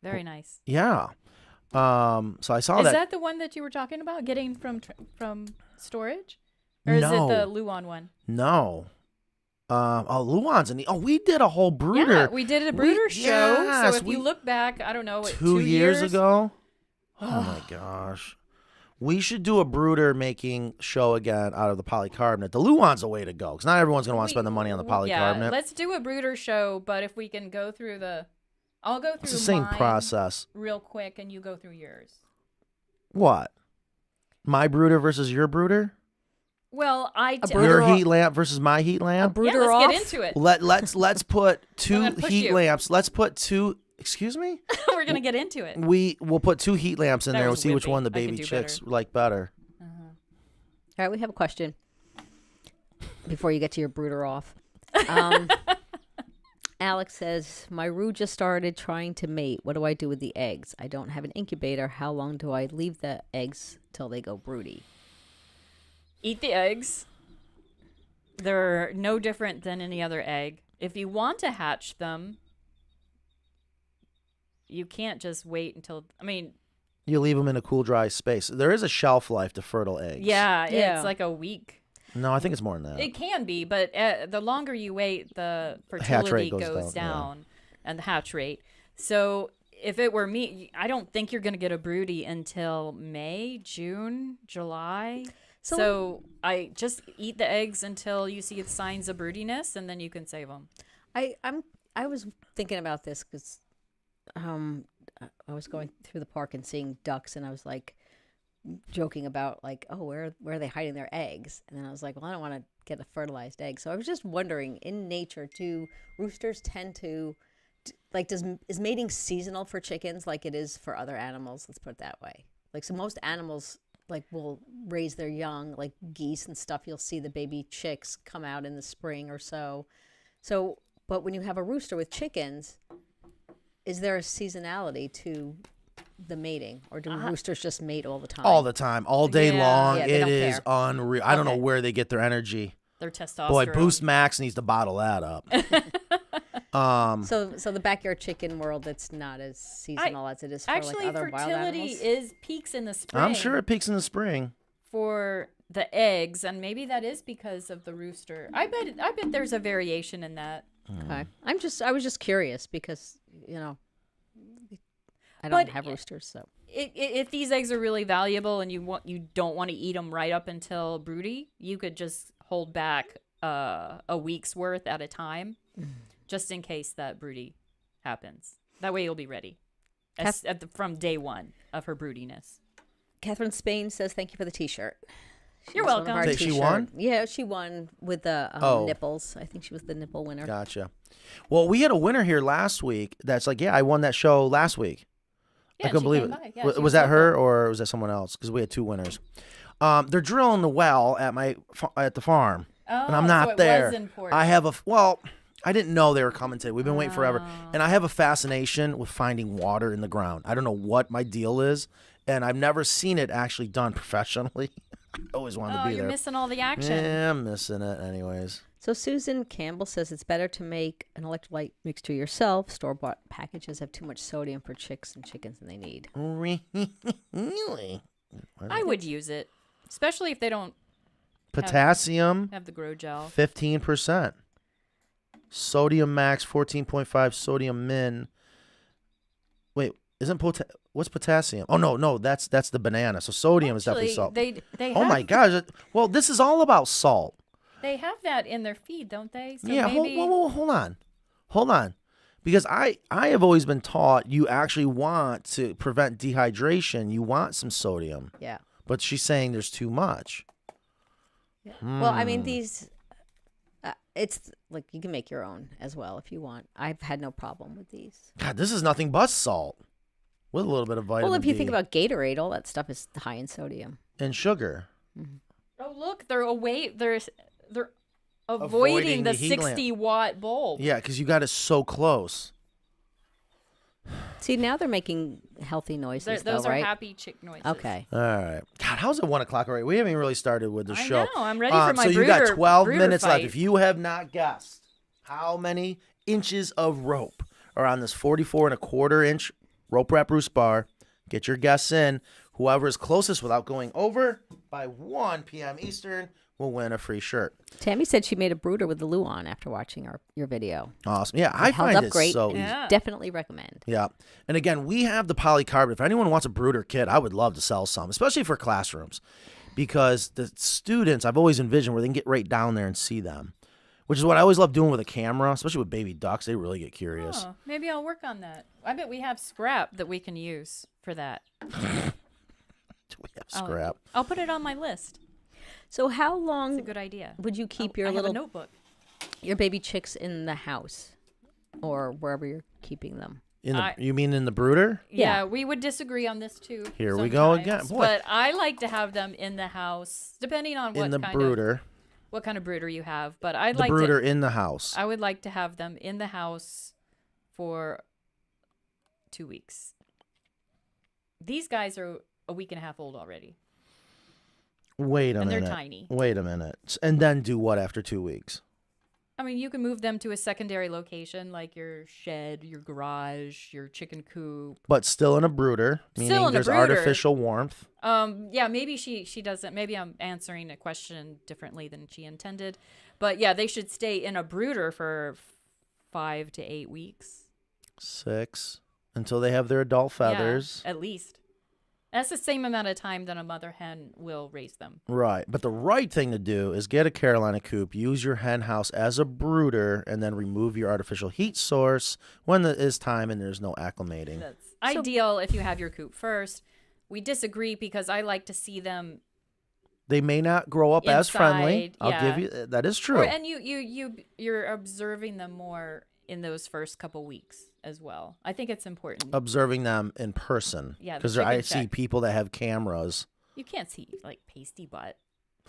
Very nice. Yeah. So I saw Is that. that the one that you were talking about, getting from storage? Or is it No. the Luan one? No. Luan's we did a whole brooder. Yeah, we did a brooder show. yes, So if you look back, I don't know, what, 2 years ago. Oh my gosh. We should do a brooder making show again out of the polycarbonate. The Luan's the way to go because not everyone's going to want to spend the money on the polycarbonate. Yeah, let's do a brooder show, but if we can go through I'll go through It's the same mine process. real quick, and you go through yours. What? My brooder versus your brooder? Well, Your heat lamp versus my heat lamp? brooder let's off? get into it. Let's put two gonna push heat you. lamps. Let's put two. Excuse me. We're gonna get into it. We'll put 2 heat lamps in That there. We'll was see which wimpy. one the I could baby do chicks better. like better. All right, we have a question before you get to your brooder off. Alex says, my roux just started trying to mate. What do I do with the eggs? I don't have an incubator. How long do I leave the eggs till they go broody? Eat the eggs. They're no different than any other egg. If you want to hatch them, you can't just wait until, You leave them in a cool, dry space. There is a shelf life to fertile eggs. yeah, Yeah. it's like a week. No, I think it's more than that. It can be, but the longer you wait, the hatch fertility rate goes goes down, down and the hatch rate. So if it were me, I don't think you're going to get a broody until May, June, July. So I just eat the eggs until you see the signs of broodiness, and then you can save them. I was thinking about this because I was going through the park and seeing ducks, and I was like, joking about like, oh, where are they hiding their eggs? And then I was like, well, I don't want to get a fertilized egg. So I was just wondering, in nature, do roosters tend to like, is mating seasonal for chickens like it is for other animals? Let's put it that way. Like, so most animals like will raise their young, like geese and stuff. You'll see the baby chicks come out in the spring or so. So, but when you have a rooster with chickens, is there a seasonality to the mating, or do roosters just mate all the time? All the time, all day long. Yeah, they it don't is care. unreal. I don't know where they get their energy. Their testosterone. Boy, Boost Max needs to bottle that up. So the backyard chicken world, that's not as seasonal as it is for Actually, like other wild fertility animals. peaks in the spring. I'm sure it peaks in the spring. For the eggs, and maybe that is because of the rooster. I bet there's a variation in that. Okay, I was just curious because I don't have roosters, so. If these eggs are really valuable and you don't want to eat them right up until broody, you could just hold back a week's worth at a time, just in case that broody happens. That way you'll be ready from day one of her broodiness. Catherine Spain says, thank you for the T-shirt. You're welcome. Did she won? Yeah, she won with the nipples. I think she was the nipple winner. Gotcha. Well, we had a winner here last week that's like, yeah, I won that show last week. Yeah, I couldn't believe it. Yeah, was that her or was that someone else? Because we had two winners. They're drilling the well at the farm, and I'm not so it there. was important. I have I didn't know they were coming today. We've been waiting forever, and I have a fascination with finding water in the ground. I don't know what my deal is, and I've never seen it actually done professionally. I always wanted to be there. You're missing all the action. Yeah, I'm missing it anyways. So Susan Campbell says it's better to make an electrolyte mixture yourself. Store-bought packages have too much sodium for chicks and chickens than they need. Really? I would use it, especially if they don't Potassium, have the grow gel. 15%. Sodium max, 14.5. Sodium min. Wait, what's potassium? Oh no, that's the banana. So sodium is definitely salt. They Oh my gosh! Well, this is all about salt. They have that in their feed, don't they? So Yeah. maybe... Hold on, because I have always been taught you actually want to prevent dehydration. You want some sodium. Yeah. But she's saying there's too much. Yeah. Well, I mean, these, it's like you can make your own as well if you want. I've had no problem with these. God, this is nothing but salt with a little bit of vitamin Well, if you D think about Gatorade, all that stuff is high in sodium. and sugar. Oh, look, they're avoiding the heat lamp. 60-watt bulb. Yeah, because you got it so close. See, now they're making healthy noises, Those though, right? are happy chick noises. Okay. All right. God, how's it 1 o'clock already? We haven't even really started with the show. I know. I'm ready for my So you got 12 brooder minutes fight. left. If you have not guessed how many inches of rope are on this 44.25-inch rope wrap roost bar, get your guess in. Whoever is closest without going over by 1 p.m. Eastern will win a free shirt. Tammy said she made a brooder with the loo on after watching your video. Awesome. Yeah, I held find up it great. so easy. Yeah. Definitely recommend. Yeah. And again, we have the polycarbonate. If anyone wants a brooder kit, I would love to sell some, especially for classrooms, because the students, I've always envisioned where they can get right down there and see them, which is what I always love doing with a camera, especially with baby ducks. They really get curious. Oh, maybe I'll work on that. I bet we have scrap that we can use for that. Do we have scrap? I'll put it on my list. So how long It's a good idea. would you keep I your have a notebook. your baby chicks in the house or wherever you're keeping them? You mean in the brooder? Yeah, we would disagree on this too. Here we go sometimes. again. Boy. But I like to have them in the house, depending on what In the kind brooder. what kind of brooder you have. But I'd The like brooder to. in the house. I would like to have them in the house for 2 weeks. These guys are a week and a half old already. Wait a And minute. they're tiny. Wait a minute. And then do what after 2 weeks? I mean, you can move them to a secondary location like your shed, your garage, your chicken coop. But still in a brooder, meaning Still in a there's brooder. artificial warmth. Yeah, maybe she doesn't. Maybe I'm answering a question differently than she intended. But yeah, they should stay in a brooder for 5 to 8 weeks. 6 until they have their adult feathers. Yeah, at least. That's the same amount of time that a mother hen will raise them. Right. But the right thing to do is get a Carolina coop, use your hen house as a brooder, and then remove your artificial heat source when it is time and there's no acclimating. That's ideal if you have your coop first. we disagree because I like to see them. They may not grow up as friendly. Inside, I'll yeah. give you that is true. And you're observing them more in those first couple weeks as well. I think it's important. Observing them in person. Yeah, the because chicken I see check. people that have cameras. You can't see like pasty butt.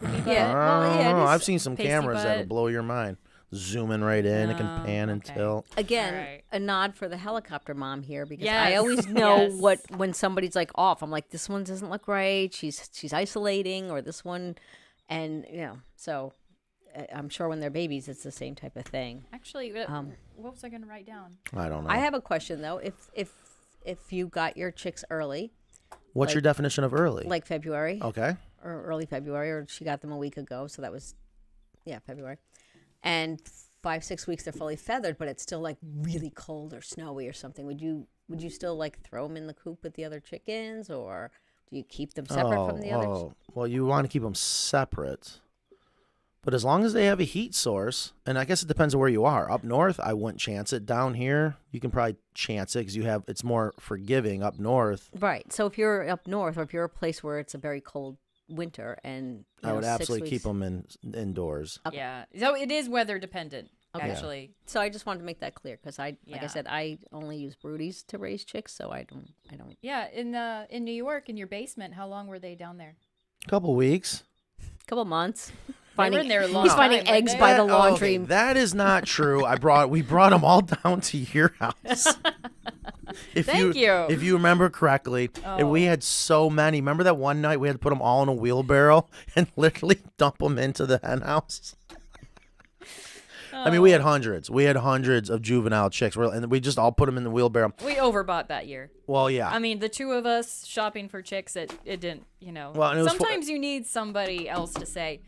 Yeah, well, yeah, it is I've seen some pasty cameras that'll butt. blow your mind. Zooming right in, it can pan and okay. tilt. Again, Alright. a nod for the helicopter mom here because Yes. I always know Yes. when somebody's like off. I'm like, this one doesn't look right. She's isolating, or this one, and so I'm sure when they're babies, it's the same type of thing. Actually, what was I going to write down? I don't know. I have a question though. If you got your chicks early, What's your definition of early? like February, Okay. or early February, or she got them a week ago, so that was February, and 5-6 weeks they're fully feathered, but it's still like really cold or snowy or something. Would you still like throw them in the coop with the other chickens, or do you keep them separate from the others? Well, you want to keep them separate. But as long as they have a heat source, and I guess it depends on where you are. Up north, I wouldn't chance it. Down here, you can probably chance it because it's more forgiving up north. Right. So if you're up north, or if you're a place where it's a very cold winter, and I would 6 absolutely keep weeks- them indoors. Okay. Yeah. So it is weather dependent, Okay. actually. So I just wanted to make that clear because like I Yeah. said, I only use broodies to raise chicks, so I don't. Yeah. In New York, in your basement, how long were they down there? A couple weeks. Couple months. They were in there a long He's finding time, weren't eggs they? by the Okay, laundry. that is not true. We brought them all down to your house. Thank you. If you remember correctly, and we had so many. Remember that one night we had to put them all in a wheelbarrow and literally dump them into the hen house? I mean, we had hundreds. We had hundreds of juvenile chicks, and we just all put them in the wheelbarrow. We overbought that year. Well, yeah. I mean, the two of us shopping for chicks, it didn't, Well, and it was sometimes you need somebody else to say,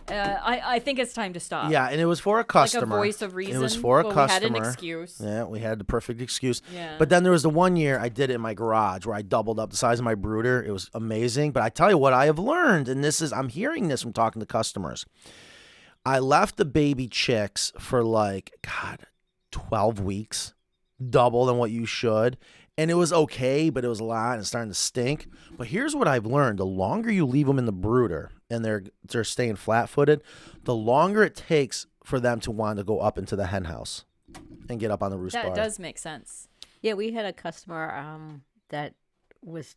I think it's time to stop. Yeah, and it was for a customer. Like a voice of reason. It was for a Well, customer. We had an excuse. Yeah, we had the perfect excuse. Yeah. But then there was the one year I did it in my garage where I doubled up the size of my brooder. It was amazing. But I tell you what I have learned, and I'm hearing this from talking to customers. I left the baby chicks for 12 weeks, double than what you should. And it was okay, but it was a lot and it's starting to stink. But here's what I've learned. The longer you leave them in the brooder and they're staying flat-footed, the longer it takes for them to want to go up into the hen house and get up on the roost bar. That does make sense. Yeah, we had a customer that was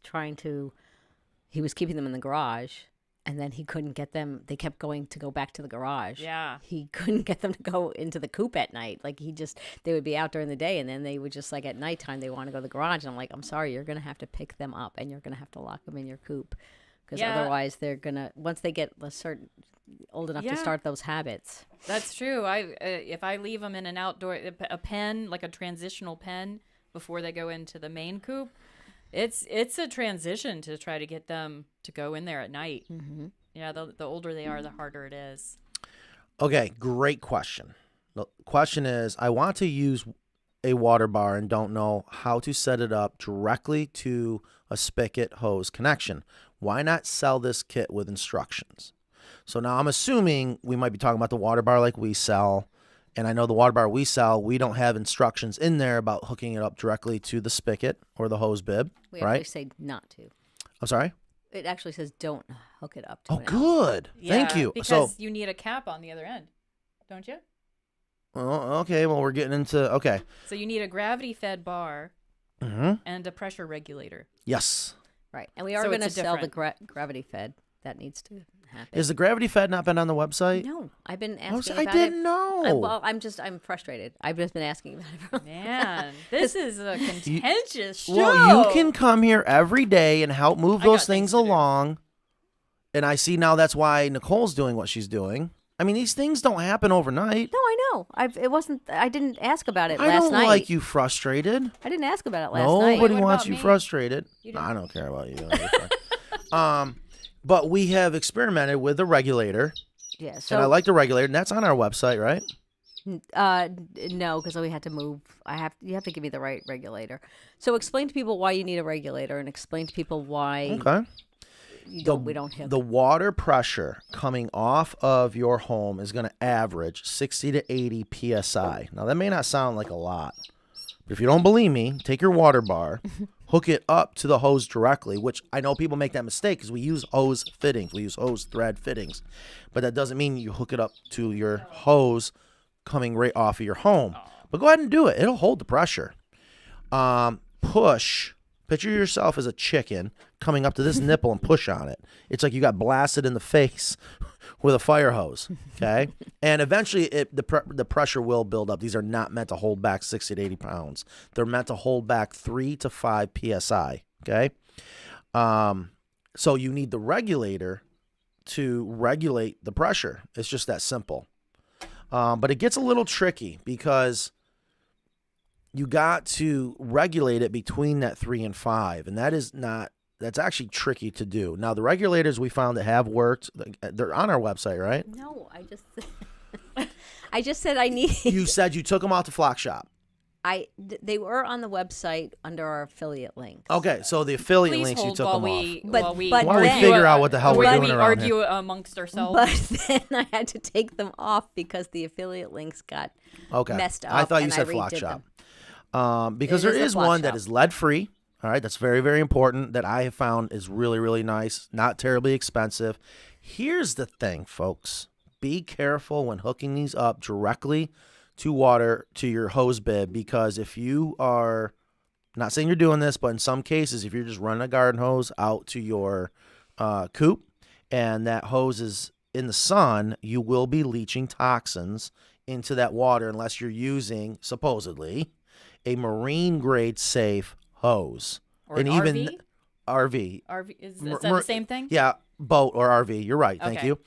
he was keeping them in the garage, and then he couldn't get them. They kept going to go back to the garage. Yeah. He couldn't get them to go into the coop at night. Like they would be out during the day, and then they would just at nighttime, they want to go to the garage. And I'm like, I'm sorry, you're going to have to pick them up, and you're going to have to lock them in your coop. Because otherwise they're going to, once they get old enough to start those habits. That's true. If I leave them in an outdoor, a pen, like a transitional pen before they go into the main coop, it's a transition to try to get them to go in there at night. Mm-hmm. Yeah, the older they are, the harder it is. Okay, great question. The question is, I want to use a water bar and don't know how to set it up directly to a spigot hose connection. Why not sell this kit with instructions? So now I'm assuming we might be talking about the water bar like we sell. And I know the water bar we sell, we don't have instructions in there about hooking it up directly to the spigot or the hose bib, We right? actually say not to. I'm sorry? It actually says don't hook it up to Oh, an outlet. good. Thank you. Because you need a cap on the other end, don't you? Okay, well, we're getting into, okay. So you need a gravity-fed bar and a pressure regulator. Yes. Right. And we are So going to it's a sell the different- gravity fed. That needs to happen. Is the gravity fed not been on the website? No, I've been asking I about didn't it. know. I'm frustrated. I've just been asking about it. For Man, this is a contentious show. Well, you can come here every day and help move I got those things things to do. along. And I see now that's why Nicole's doing what she's doing. I mean, these things don't happen overnight. No, I know. I didn't ask about it I last don't night. like you frustrated. I didn't ask about it last night. Nobody What wants about you me? frustrated. I don't care about you. You're fine. But we have experimented with a regulator, Yeah. So and I like the regulator, and that's on our website, right? no, because we had to move. You have to give me the right regulator. So explain to people why you need a regulator, and explain to people why Okay. we don't have The water pressure coming off of your home is going to average 60 to 80 psi. Now, that may not sound like a lot, but if you don't believe me, take your water bar, hook it up to the hose directly, which I know people make that mistake because we use hose fittings. We use hose thread fittings. But that doesn't mean you hook it up to your hose coming right off of your home. But go ahead and do it. It'll hold the pressure. Push. Picture yourself as a chicken coming up to this nipple and push on it. It's like you got blasted in the face with a fire hose, okay? And eventually the pressure will build up. These are not meant to hold back 60 to 80 pounds. They're meant to hold back 3 to 5 PSI, okay? So you need the regulator to regulate the pressure. It's just that simple. But it gets a little tricky because you got to regulate it between that 3 and 5, and that's actually tricky to do. Now, the regulators we found that have worked, they're on our website, right? No, I just said I need. You said you took them out to Flock Shop. They were on the website under our affiliate link. Okay, so the affiliate Please links you hold took while them we, off. while we, but While we then- figure out what the hell we're while doing we around argue here. amongst ourselves. But then I had to take them off because the affiliate links got Okay, messed up. I thought you and said I Flock redid Shop. them. Because It there is a is Flock one that Shop. is lead-free. All right, that's very, very important that I have found is really, really nice, not terribly expensive. Here's the thing, folks. Be careful when hooking these up directly to water to your hose bib, because if you are, not saying you're doing this, but in some cases, if you're just running a garden hose out to your coop and that hose is in the sun, you will be leaching toxins into that water unless you're using, supposedly, a marine grade safe hose. Or and an even RV? RV. Is that the same thing? Yeah, boat or RV. You're right. Thank Okay. you.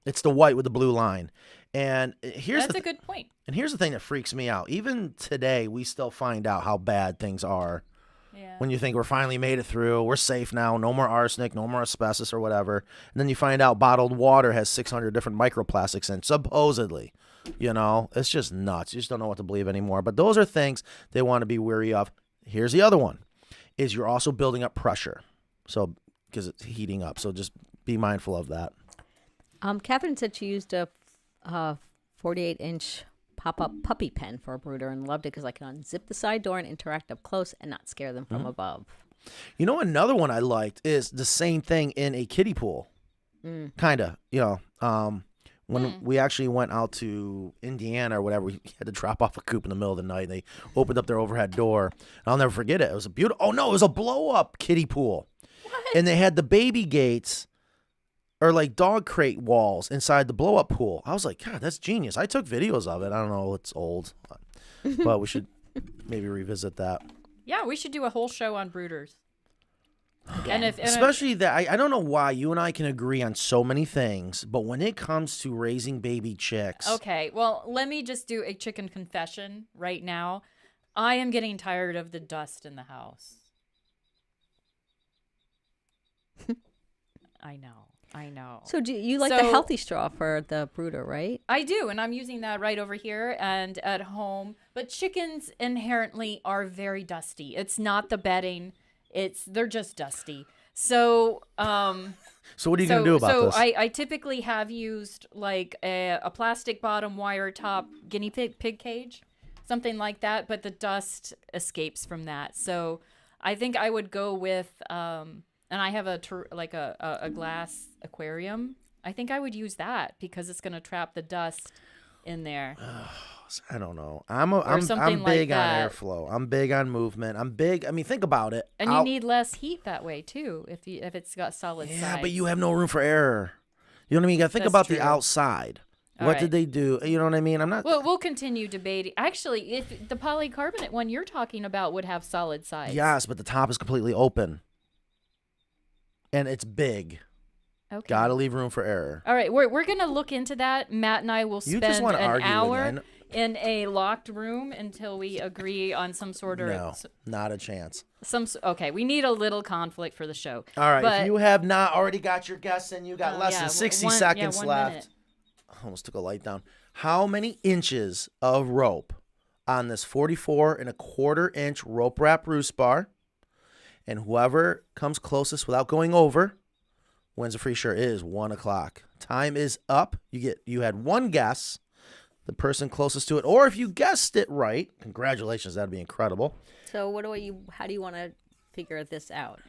It's the white with the blue line. And here's That's a good point. And here's the thing that freaks me out. Even today, we still find out how bad things are. Yeah. When you think we're finally made it through, we're safe now, no more arsenic, no more asbestos or whatever. And then you find out bottled water has 600 different microplastics in, supposedly. You know, it's just nuts. You just don't know what to believe anymore. But those are things they want to be wary of. Here's the other one, is you're also building up pressure. So, because it's heating up. So just be mindful of that. Catherine said she used a 48-inch pop-up puppy pen for a brooder and loved it because I can unzip the side door and interact up close and not scare them from above. You know, another one I liked is the same thing in a kiddie pool. Kind of, you know, when we actually went out to Indiana or whatever, we had to drop off a coop in the middle of the night. And they opened up their overhead door. And I'll never forget it. It was a beautiful, oh no, it was a blow-up kiddie pool. What? And they had the baby gates or like dog crate walls inside the blow-up pool. I was like, God, that's genius. I took videos of it. I don't know, it's old. But we should maybe revisit that. Yeah, we should do a whole show on brooders. And Especially that, I don't know why you and I can agree on so many things, but when it comes to raising baby chicks. Okay, well, let me just do a chicken confession right now. I am getting tired of the dust in the house. I know. So do you like the healthy straw for the brooder, right? I do, and I'm using that right over here and at home. But chickens inherently are very dusty. It's not the bedding. They're just dusty. So So what are you going to do about this? So I typically have used like a plastic bottom wire top guinea pig cage, something like that, but the dust escapes from that. So I think I would go with, and I have a glass aquarium. I think I would use that because it's going to trap the dust in there. I don't know. I'm something big like on that. airflow. I'm big on movement. I'm big. I mean, think about it. And you need less heat that way too, if it's got solid sides. Yeah, but you have no room for error. You know what I mean? You got to think That's about true. the outside. All What right. did they do? You know what I mean? I'm not. Well, we'll continue debating. Actually, if the polycarbonate one you're talking about would have solid sides. Yes, but the top is completely open, and it's big. Okay. Got to leave room for error. All right, we're gonna look into that. Matt and I will You spend just want to an argue hour again. in a locked room until we agree on some sort of No, not a chance. Okay, we need a little conflict for the show. All right, but, if you have not already got your guess in, you got less than 60 seconds 1 left. minute. I almost took a light down. How many inches of rope on this 44.25-inch rope wrap roost bar? And whoever comes closest without going over wins a free shirt. It is 1 o'clock. Time is up. You had one guess. the person closest to it. Or if you guessed it right, congratulations, that'd be incredible. So how do you want to figure this out?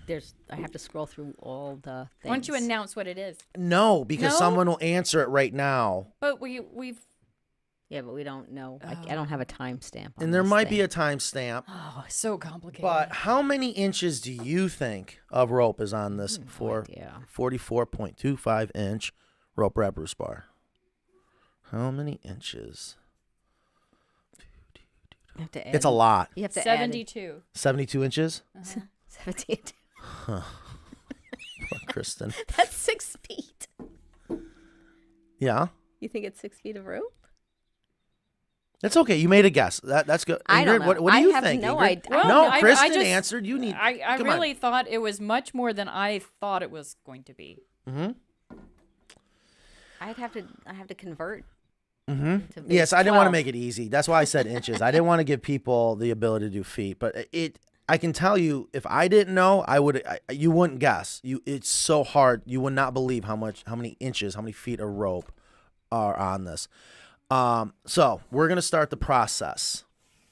Because I have to scroll through all the things. Why don't you announce what it is? No, because No? someone will answer it right now. But we've. Yeah, but we don't know. I don't have a timestamp. And there might be a timestamp. Oh, so complicated. But how many inches do you think of rope is on this 44.25 inch rope wrap roost bar? How many inches? You have to add, It's a lot. You have to 72. 72 inches? 72. Huh. Poor Kristen. That's 6 feet. Yeah. You think it's 6 feet of rope? It's okay. You made a guess. That's good. I don't Ingrid, know. what do you I have think? no Ingrid? idea. Well, no, I Kristen just- answered. You need. I come really on. thought it was much more than I thought it was going to be. Mm-hmm. I have to convert. Mm-hmm. to Yes, base I didn't want to 12. make it easy. That's why I said inches. I didn't want to give people the ability to do feet, but I can tell you, if I didn't know, you wouldn't guess. It's so hard. You would not believe how many inches, how many feet of rope are on this. So we're gonna start the process.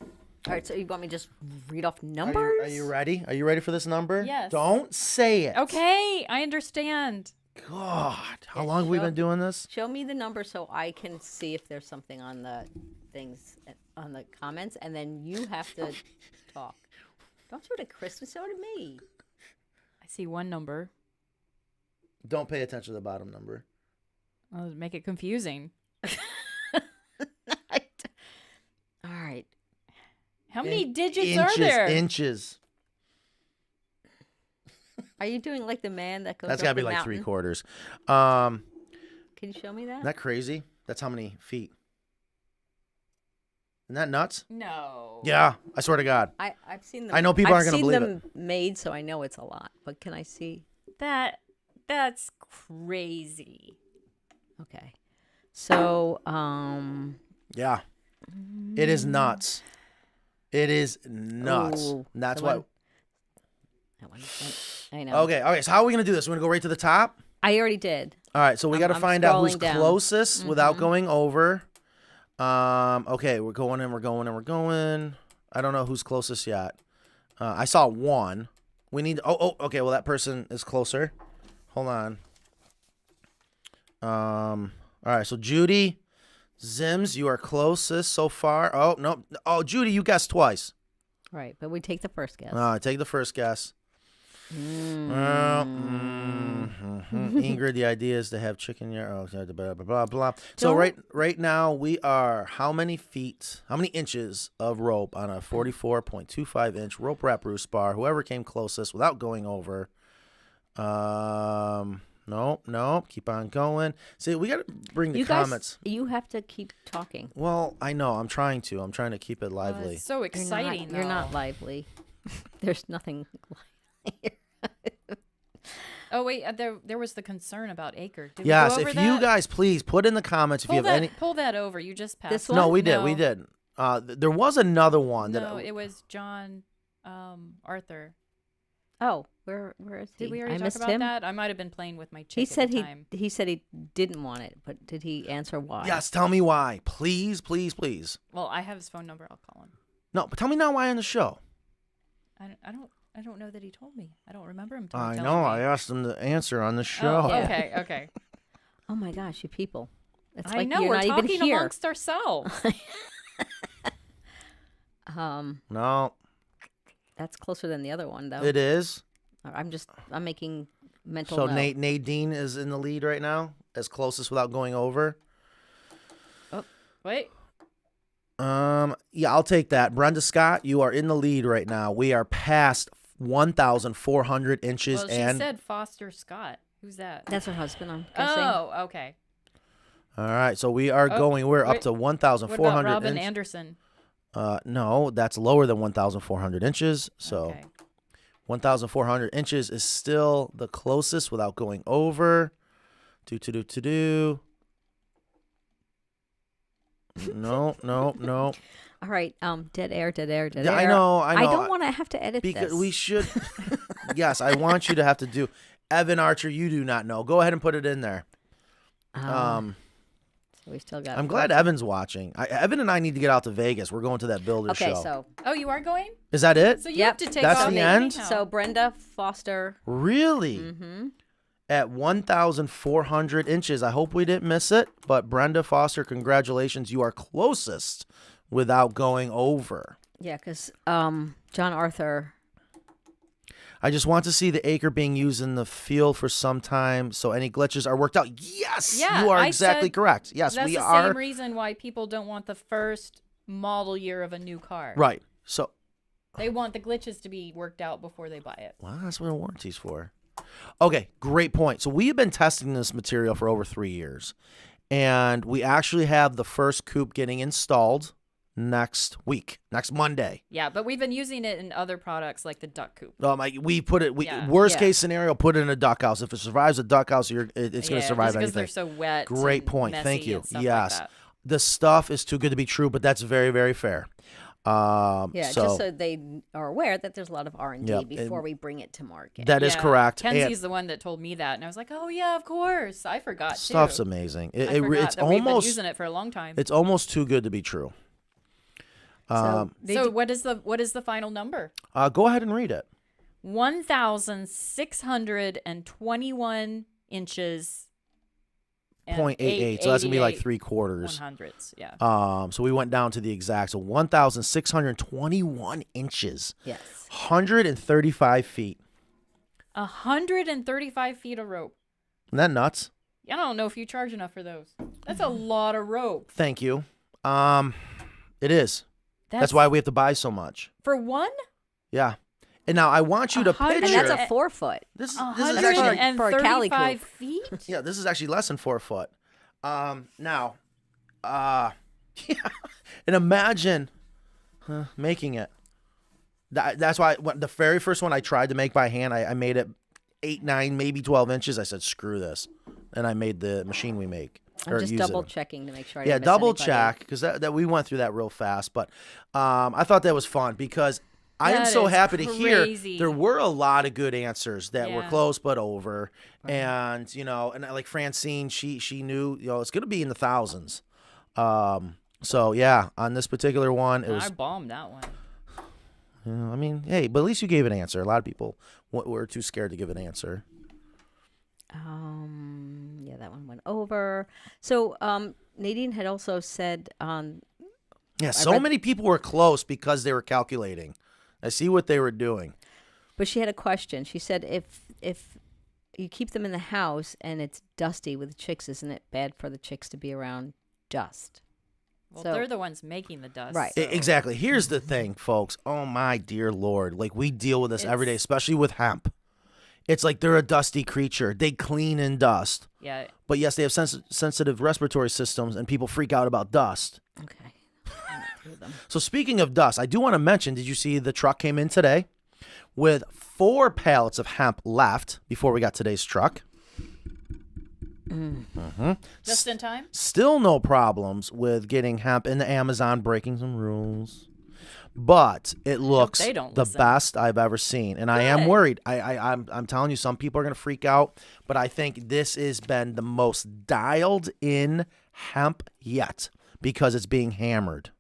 All right, so you want me to just read off numbers? Are you ready? Are you ready for this number? Yes. Don't say it. Okay, I understand. God, how long have we been doing this? Show me the number so I can see if there's something on the things, on the comments, and then you have to talk. Don't show it to Kristen, show it to me. I see one number. Don't pay attention to the bottom number. I'll make it confusing. All right. How many digits inches, are there? Inches. Are you doing like the man that goes That's up gotta be the like mountain? 3/4. Can you show me that? Isn't that crazy? That's how many feet. Isn't that nuts? No. Yeah, I swear to God. I've seen them. I know people aren't gonna believe I've seen them made, so I know it's a lot. But can I see? That's crazy. Okay. So, Yeah. It is nuts. It is nuts. Ooh, And that's so why. what- that one. I know. Okay. So how are we gonna do this? We're gonna go right to the top. I already did. All right. So we got to I'm find out who's scrolling down. closest without going over. Okay. We're going and we're going and we're going. I don't know who's closest yet. I saw one. We need. Oh. Okay. Well, that person is closer. Hold on. All right. So Judy, Zims, you are closest so far. Oh no. Oh, Judy, you guessed twice. Right, but we take the first guess. Take the first guess. Ingrid, the idea is to have chicken. Blah blah blah. So right now we are how many inches of rope on a 44.25 inch rope wrap roost bar? Whoever came closest without going over. No, keep on going. See, we got to bring the comments. You have to keep talking. Well, I know. I'm trying to keep it lively. It's so exciting. You're not lively. There's nothing lively. Oh wait, there was the concern about acre. Did Yes, we go over if that? you guys please put in the comments if you have any. Pull that over. You just passed. This it. one? No, we did. There was another one that. No, it was John Arthur. Oh, where is he? Did we already I talk missed about him. that? I might have been playing with my chick He said at the time. he said he didn't want it, but did he answer why? Yes, tell me why, please. Well, I have his phone number. I'll call him. No, but tell me now why on the show. I don't know that he told me. I don't remember him I telling know. me. I asked him to answer on the show. Oh, Yeah. okay. Oh my gosh, you people! It's I like know you're we're not talking even here. amongst ourselves. No, That's closer than the other one, though. it is. I'm making mental. So note. Nadine is in the lead right now, as closest without going over. Oh, wait. Yeah, I'll take that. Brenda Scott, you are in the lead right now. We are past 1,400 inches Well, she and. said Foster Scott. Who's that? That's her husband. I'm guessing. Oh, okay. All right, so we are going. We're up wait. to What 1,400 about Robin inches. Anderson? No, that's lower than 1,400 inches. So Okay. 1,400 inches is still the closest without going over. Do. No. All right. Dead air. Yeah, I know. I don't want to have to edit Because this. we should. Yes, I want you to have to do. Evan Archer, you do not know. Go ahead and put it in there. We still got. I'm glad Evan's watching. Evan and I need to get out to Vegas. We're going to that builder show. Okay, so Oh, you are going? Is that it? So you have to take That's off the anyhow. end? so Brenda Foster. Really? Mm-hmm. At 1,400 inches. I hope we didn't miss it. But Brenda Foster, congratulations. You are closest without going over. Yeah, because John Arthur. I just want to see the acre being used in the field for some time, so any glitches are worked out. Yes, Yeah, you are I exactly said correct. Yes, That's we the are. same reason why people don't want the first model year of a new car. Right. So, They want the glitches to be worked out before they buy it. well, that's what a warranty's for. Okay, great point. So we have been testing this material for over 3 years, and we actually have the first coop getting installed next week, next Monday. Yeah, but we've been using it in other products like the duck coop. We put it. Yeah. Worst case scenario, put it in a duck house. If it survives a duck house, it's going to survive because anything. they're so wet. Great and point. messy Thank you. and stuff Yes, like that. the stuff is too good to be true, but that's very, very fair. Yeah, so just so they are aware that there's a lot of R&D Yep, before we bring it to market. that is Yeah, correct. Kenzie's the one that told me that, and I was like, "Oh yeah, of course." I forgot too. Stuff's amazing. I forgot It's that we've been almost using it for a long time. it's almost too good to be true. So, So what is the final number? Go ahead and read it. 1,621 inches. and 0.88. So that's gonna be like 88 3/4. 100ths. Yeah. So we went down to the exact. So 1,621 inches. yes. 135 feet. 135 feet of rope. Isn't that nuts? I don't know if you charge enough for those. That's a lot of rope. Thank you. It is. That's why we have to buy so much. For one? Yeah. And now I want you to 100 picture. And that's a 4 foot. This is actually for a Cali 135 coop. feet? yeah. This is actually less than 4 foot. Now, yeah. And imagine making it. That's why the very first one I tried to make by hand, I made it 8, 9, maybe 12 inches. I said, screw this, and I made the machine we make. I'm just use double it. checking to make sure I Yeah, didn't miss double anybody. check because that we went through that real fast. But I thought that was fun because I am That so is happy to hear crazy. there were a lot of good answers that were Yeah. close but over, and and like Francine, she knew it's going to be in the thousands. So yeah, on this particular one, it was. I bombed that one. I mean, hey, but at least you gave an answer. A lot of people were too scared to give an answer. Yeah, that one went over. So Nadine had also said Yeah, so read- many people were close because they were calculating. I see what they were doing. but she had a question. She said if you keep them in the house and it's dusty with chicks, isn't it bad for the chicks to be around dust? Well, So- they're the ones making the dust. Right. so- Exactly. Here's the thing, folks. Oh my dear Lord. Like we deal with this every day, It's- especially with hemp. It's like they're a dusty creature. They clean in dust. Yeah. But yes, they have sensitive respiratory systems and people freak out about dust. Okay. I went through them. So speaking of dust, I do want to mention, did you see the truck came in today with 4 pallets of hemp left before we got today's truck? Just in time? Still no problems with getting hemp in the Amazon, breaking some rules. But it looks they don't the listen. best I've ever seen. And I am Good. worried. I'm telling you, some people are going to freak out. But I think this has been the most dialed in hemp yet because it's being hammered.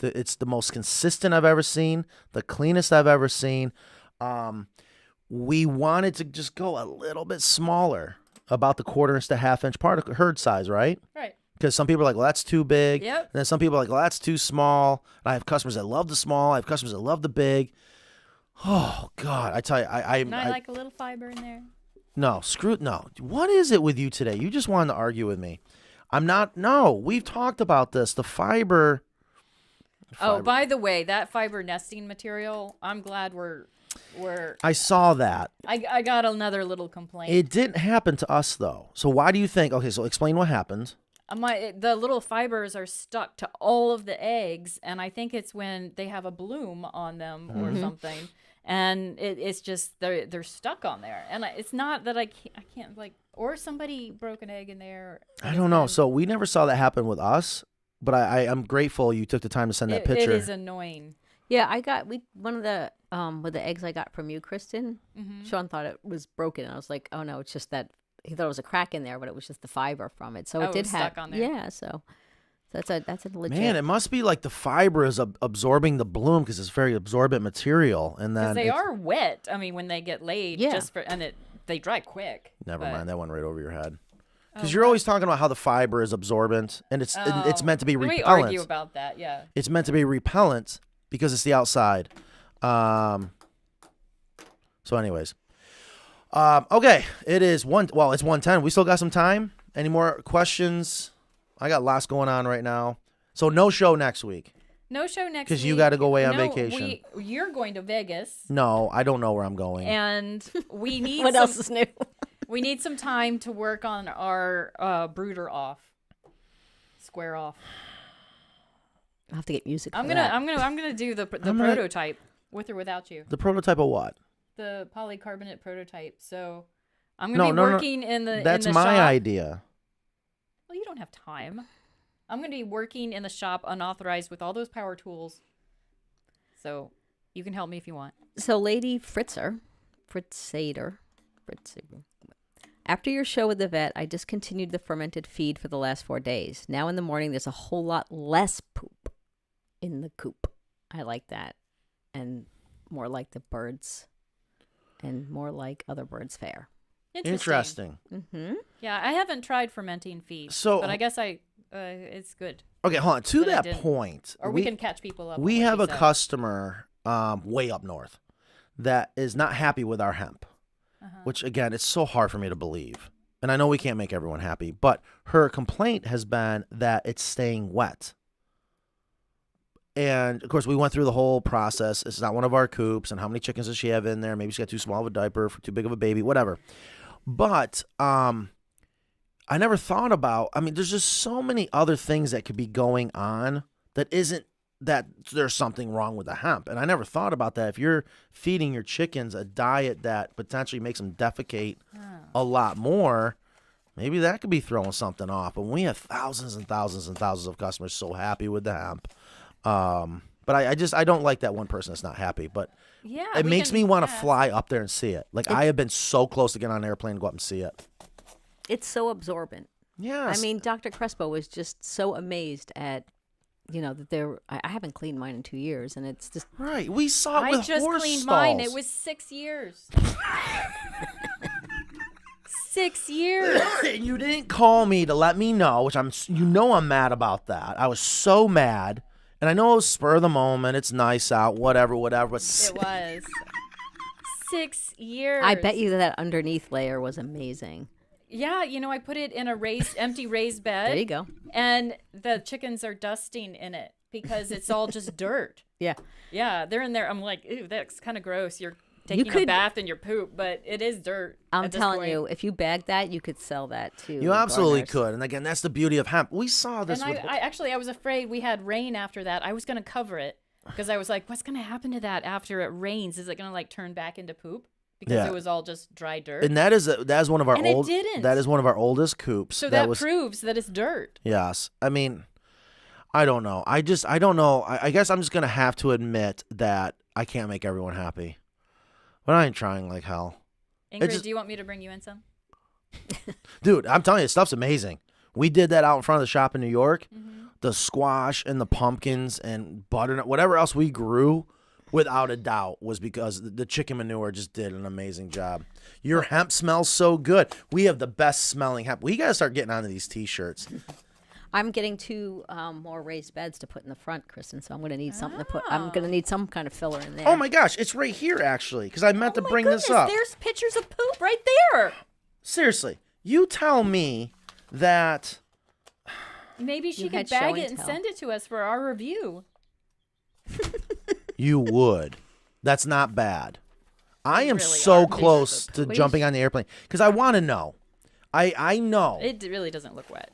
It's the most consistent I've ever seen, the cleanest I've ever seen. We wanted to just go a little bit smaller, about the 1/4 inch to 1/2 inch particle herd size, right? Right. Because some people are like, well, that's too big. Yep. And then some people are like, well, that's too small. And I have customers that love the small. I have customers that love the big. Oh, God. I tell you, I Like a little fiber in there. no, no. What is it with you today? You just wanted to argue with me. I'm not. No, we've talked about this. The fiber. Oh, by the way, that fiber nesting material, I'm glad we're I saw that. I got another little complaint. It didn't happen to us, though. So why do you think? Okay, so explain what happened. The little fibers are stuck to all of the eggs, and I think it's when they have a bloom on them or something, and it's just they're stuck on there. And it's not that I can't like, or somebody broke an egg in there. I don't know. So we never saw that happen with us, but I'm grateful you took the time to send that picture. It is annoying. Yeah, one of the with the eggs I got from you, Kristen. Mm-hmm. Sean thought it was broken. I was like, oh no, it's just that he thought it was a crack in there, but it was just the fiber from it. So Oh, it it did was have stuck on there. Yeah, so that's a legit. Man, it must be like the fiber is absorbing the bloom because it's very absorbent material, and then Because they are wet. I mean, when they get laid, Yeah. they dry quick. Never mind, that went right over your head. Oh, Because you're always talking about how the fiber is absorbent, and it's meant to be repellent. We argue about that, yeah. It's meant to be repellent because it's the outside. So, anyways, okay, it's 1:10. We still got some time. Any more questions? I got lots going on right now. So no show next week. No show next week. Because you got to go away on vacation. You're going to Vegas. No, I don't know where I'm going. And we need What else is new? We need some time to work on our brooder off. Square off. I'll have to get music. I'm for gonna that. do the prototype with or without you. The prototype of what? The polycarbonate prototype. So I'm gonna be working in the That's in the my shop. idea. Well, you don't have time. I'm gonna be working in the shop unauthorized with all those power tools. So you can help me if you want. So, Lady Fritzader. After your show with the vet, I discontinued the fermented feed for the last 4 days. Now in the morning, there's a whole lot less poop in the coop. I like that. And more like the birds and more like other birds' fare. Interesting. Mm-hmm. Yeah, I haven't tried fermenting feed, So- but I guess it's good. Okay, hold on. To But I that didn't. point, Or we can catch people up. We on what have she a said. customer way up north that is not happy with our hemp, which, again, it's so hard for me to believe. And I know we can't make everyone happy, but her complaint has been that it's staying wet. And, of course, we went through the whole process. It's not one of our coops, and how many chickens does she have in there? Maybe she got too small of a diaper, for too big of a baby, whatever. But I never thought about, there's just so many other things that could be going on that isn't that there's something wrong with the hemp. And I never thought about that. If you're feeding your chickens a diet that potentially makes them defecate a lot more, maybe that could be throwing something off. But we have thousands and thousands and thousands of customers so happy with the hemp. But I don't like that one person that's not happy. But Yeah, it we makes can me want to ask. fly up there and see it. Like, I have been so close to get on an airplane and go up and see it. It's so absorbent. Yes. I mean, Dr. Crespo was just so amazed at, that there. I haven't cleaned mine in 2 years, and it's just Right. We saw it I with just horse cleaned stalls. mine. It was 6 years. 6 years. And you didn't call me to let me know, which I'm mad about that. I was so mad. And I know it was spur of the moment. It's nice out, whatever. But It was 6 years. I bet you that underneath layer was amazing. Yeah, I put it in a empty raised bed. There you go. And the chickens are dusting in it because it's all just dirt. Yeah. Yeah, they're in there. I'm like, ew, that's kind of gross. You're taking a could- bath in your poop, but it is dirt. I'm at this telling point. you, if you bag that, you could sell that to You absolutely gardeners. could. And again, that's the beauty of hemp. We saw this And with I was afraid we had rain after that. I was going to cover it because I was like, what's going to happen to that after it rains? Is it going to turn back into poop? Because Yeah. it was all just dry dirt. and that is one of our And it old didn't. that is one of our oldest coops. So that was proves that it's dirt. Yes. I don't know. I don't know. I guess I'm just going to have to admit that I can't make everyone happy. But I ain't trying like hell. Ingrid, do you want me to bring you in some? Dude, I'm telling you, stuff's amazing. We did that out in front of the shop in New York. Mm-hmm. The squash and the pumpkins and butternut, whatever else we grew, without a doubt, was because the chicken manure just did an amazing job. Your hemp smells so good. We have the best smelling hemp. We got to start getting onto these T-shirts. I'm getting 2 more raised beds to put in the front, Kristen. So I'm going to need something to put. I'm going to need some kind of filler in there. Oh my gosh, it's right here actually, because I meant to bring this up. There's pictures of poop right there. Seriously, you tell me that Maybe she You could had show bag and it and tell. send it to us for our review. you would. That's not bad. I am really so are. close to We jumping on the airplane because I want to know. I know. It really doesn't look wet.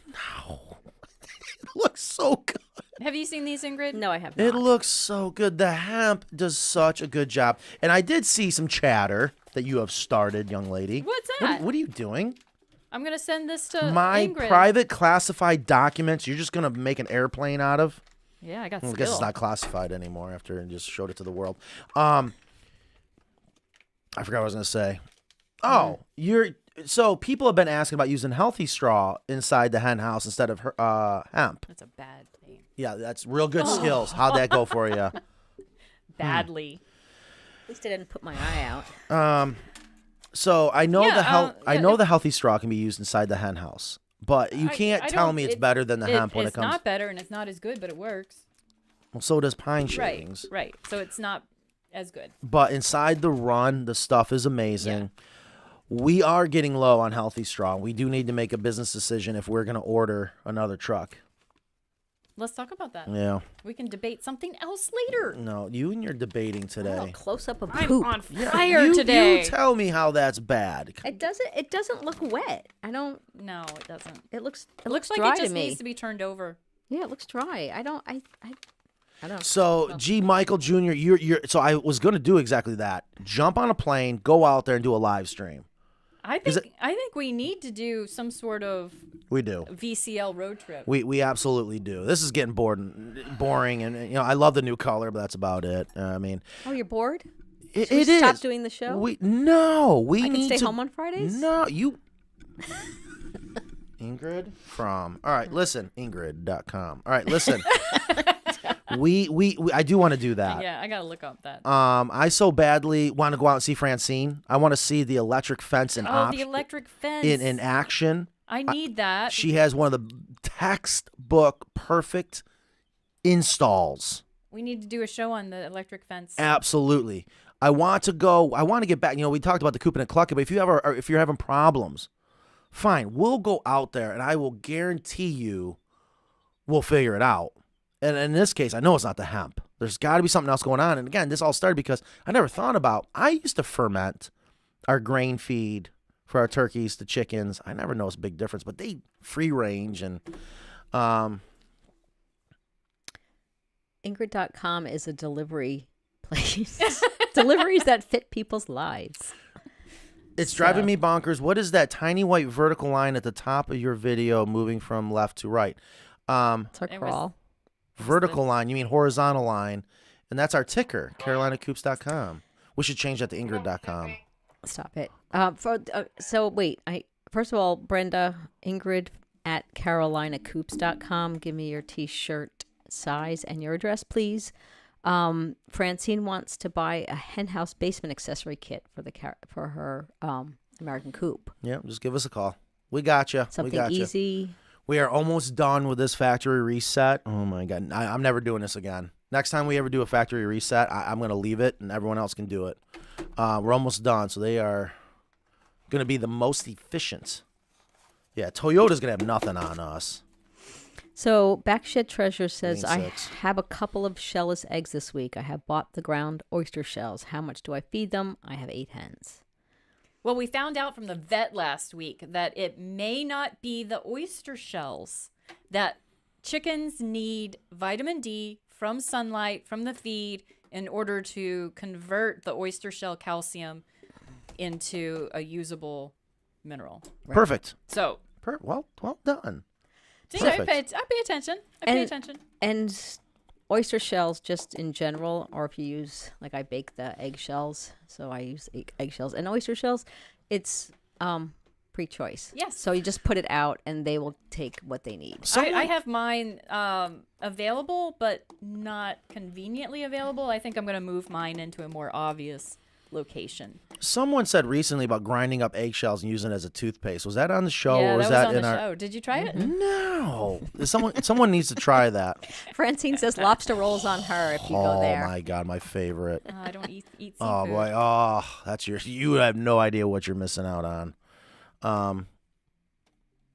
It looks so good. Have you seen these, Ingrid? No, I have not. It looks so good. The hemp does such a good job. And I did see some chatter that you have started, young lady. What's that? What are you doing? I'm going to send this to My Ingrid. private classified documents you're just going to make an airplane out of? Yeah, I got Well, I skill. guess it's not classified anymore after and just showed it to the world. I forgot what I was going to say. Oh, So people have been asking about using healthy straw inside the hen house instead of hemp. That's a bad thing. Yeah, that's real good skills. How'd that go for you? Badly. At least I didn't put my eye out. So I know Yeah, the healthy straw can be used inside the hen house, but you can't tell me it's better than the hemp when it comes. It's not better and it's not as good, but it works. Well, so does pine shavings. Right. So it's not as good. But inside the run, the stuff is amazing. Yeah. We are getting low on healthy straw. We do need to make a business decision if we're going to order another truck. Let's talk about that. Yeah. We can debate something else later. No, you and your debating today. Oh, close up of I'm poop. on fire today. You tell me how that's bad. It doesn't look wet. I don't. No, it doesn't. It looks like dry it just to me. needs to be turned over. Yeah, it looks dry. I don't. So, G. Michael Jr., you're. So I was going to do exactly that. Jump on a plane, go out there, and do a live stream. I think we need to do some sort of we do VCL road trip. We absolutely do. This is getting boring, and I love the new color, but that's about it. I mean, oh, you're bored? It is. Stop doing the show. We I can need stay to home on Fridays. No, you. Ingrid from. All right, listen, Ingrid.com. All right, listen. we I do want to do that. Yeah, I gotta look up that. I so badly want to go out and see Francine. I want to see the electric fence in the electric fence in action. I need that. She has one of the textbook perfect installs. We need to do a show on the electric fence. Absolutely. I want to go. I want to get back. We talked about the Coop and the Clucker, but if you're having problems, fine. We'll go out there, and I will guarantee you, we'll figure it out. And in this case, I know it's not the hemp. There's got to be something else going on. And again, this all started because I never thought about. I used to ferment our grain feed for our turkeys, the chickens. I never noticed a big difference, but they free range and. Ingrid.com is a delivery place. Deliveries that fit people's lives. It's driving me bonkers. What is that tiny white vertical line at the top of your video moving from left to right? It's our crawl. Vertical line. You mean horizontal line. And that's our ticker, CarolinaCoops.com. We should change that to Ingrid.com. Stop it. So wait. First of all, Brenda, Ingrid at CarolinaCoops.com. Give me your T-shirt size and your address, please. Francine wants to buy a henhouse basement accessory kit for her American coop. Yeah, just give us a call. We got you. Something easy. We are almost done with this factory reset. Oh my God, I'm never doing this again. Next time we ever do a factory reset, I'm going to leave it and everyone else can do it. We're almost done, so they are going to be the most efficient. Yeah, Toyota's going to have nothing on us. So Backshed Treasure says, I 6. have a couple of shellless eggs this week. I have bought the ground oyster shells. How much do I feed them? I have 8 hens. Well, we found out from the vet last week that it may not be the oyster shells, that chickens need vitamin D from sunlight, from the feed, in order to convert the oyster shell calcium into a usable mineral. Right. Perfect. So, well done. See, I pay attention. I pay attention. And oyster shells just in general, or if you use, like I bake the eggshells, so I use eggshells and oyster shells, it's pre-choice. Yes. So you just put it out and they will take what they need. I have mine available, but not conveniently available. I think I'm going to move mine into a more obvious location. Someone said recently about grinding up eggshells and using it as a toothpaste. Was that on the show? Yeah, or was that was on in the our show. Did you try it? No. Someone needs to try that. Francine says lobster rolls on her if you go there. Oh my God, my favorite. I don't eat seafood. Oh boy, that's you have no idea what you're missing out on.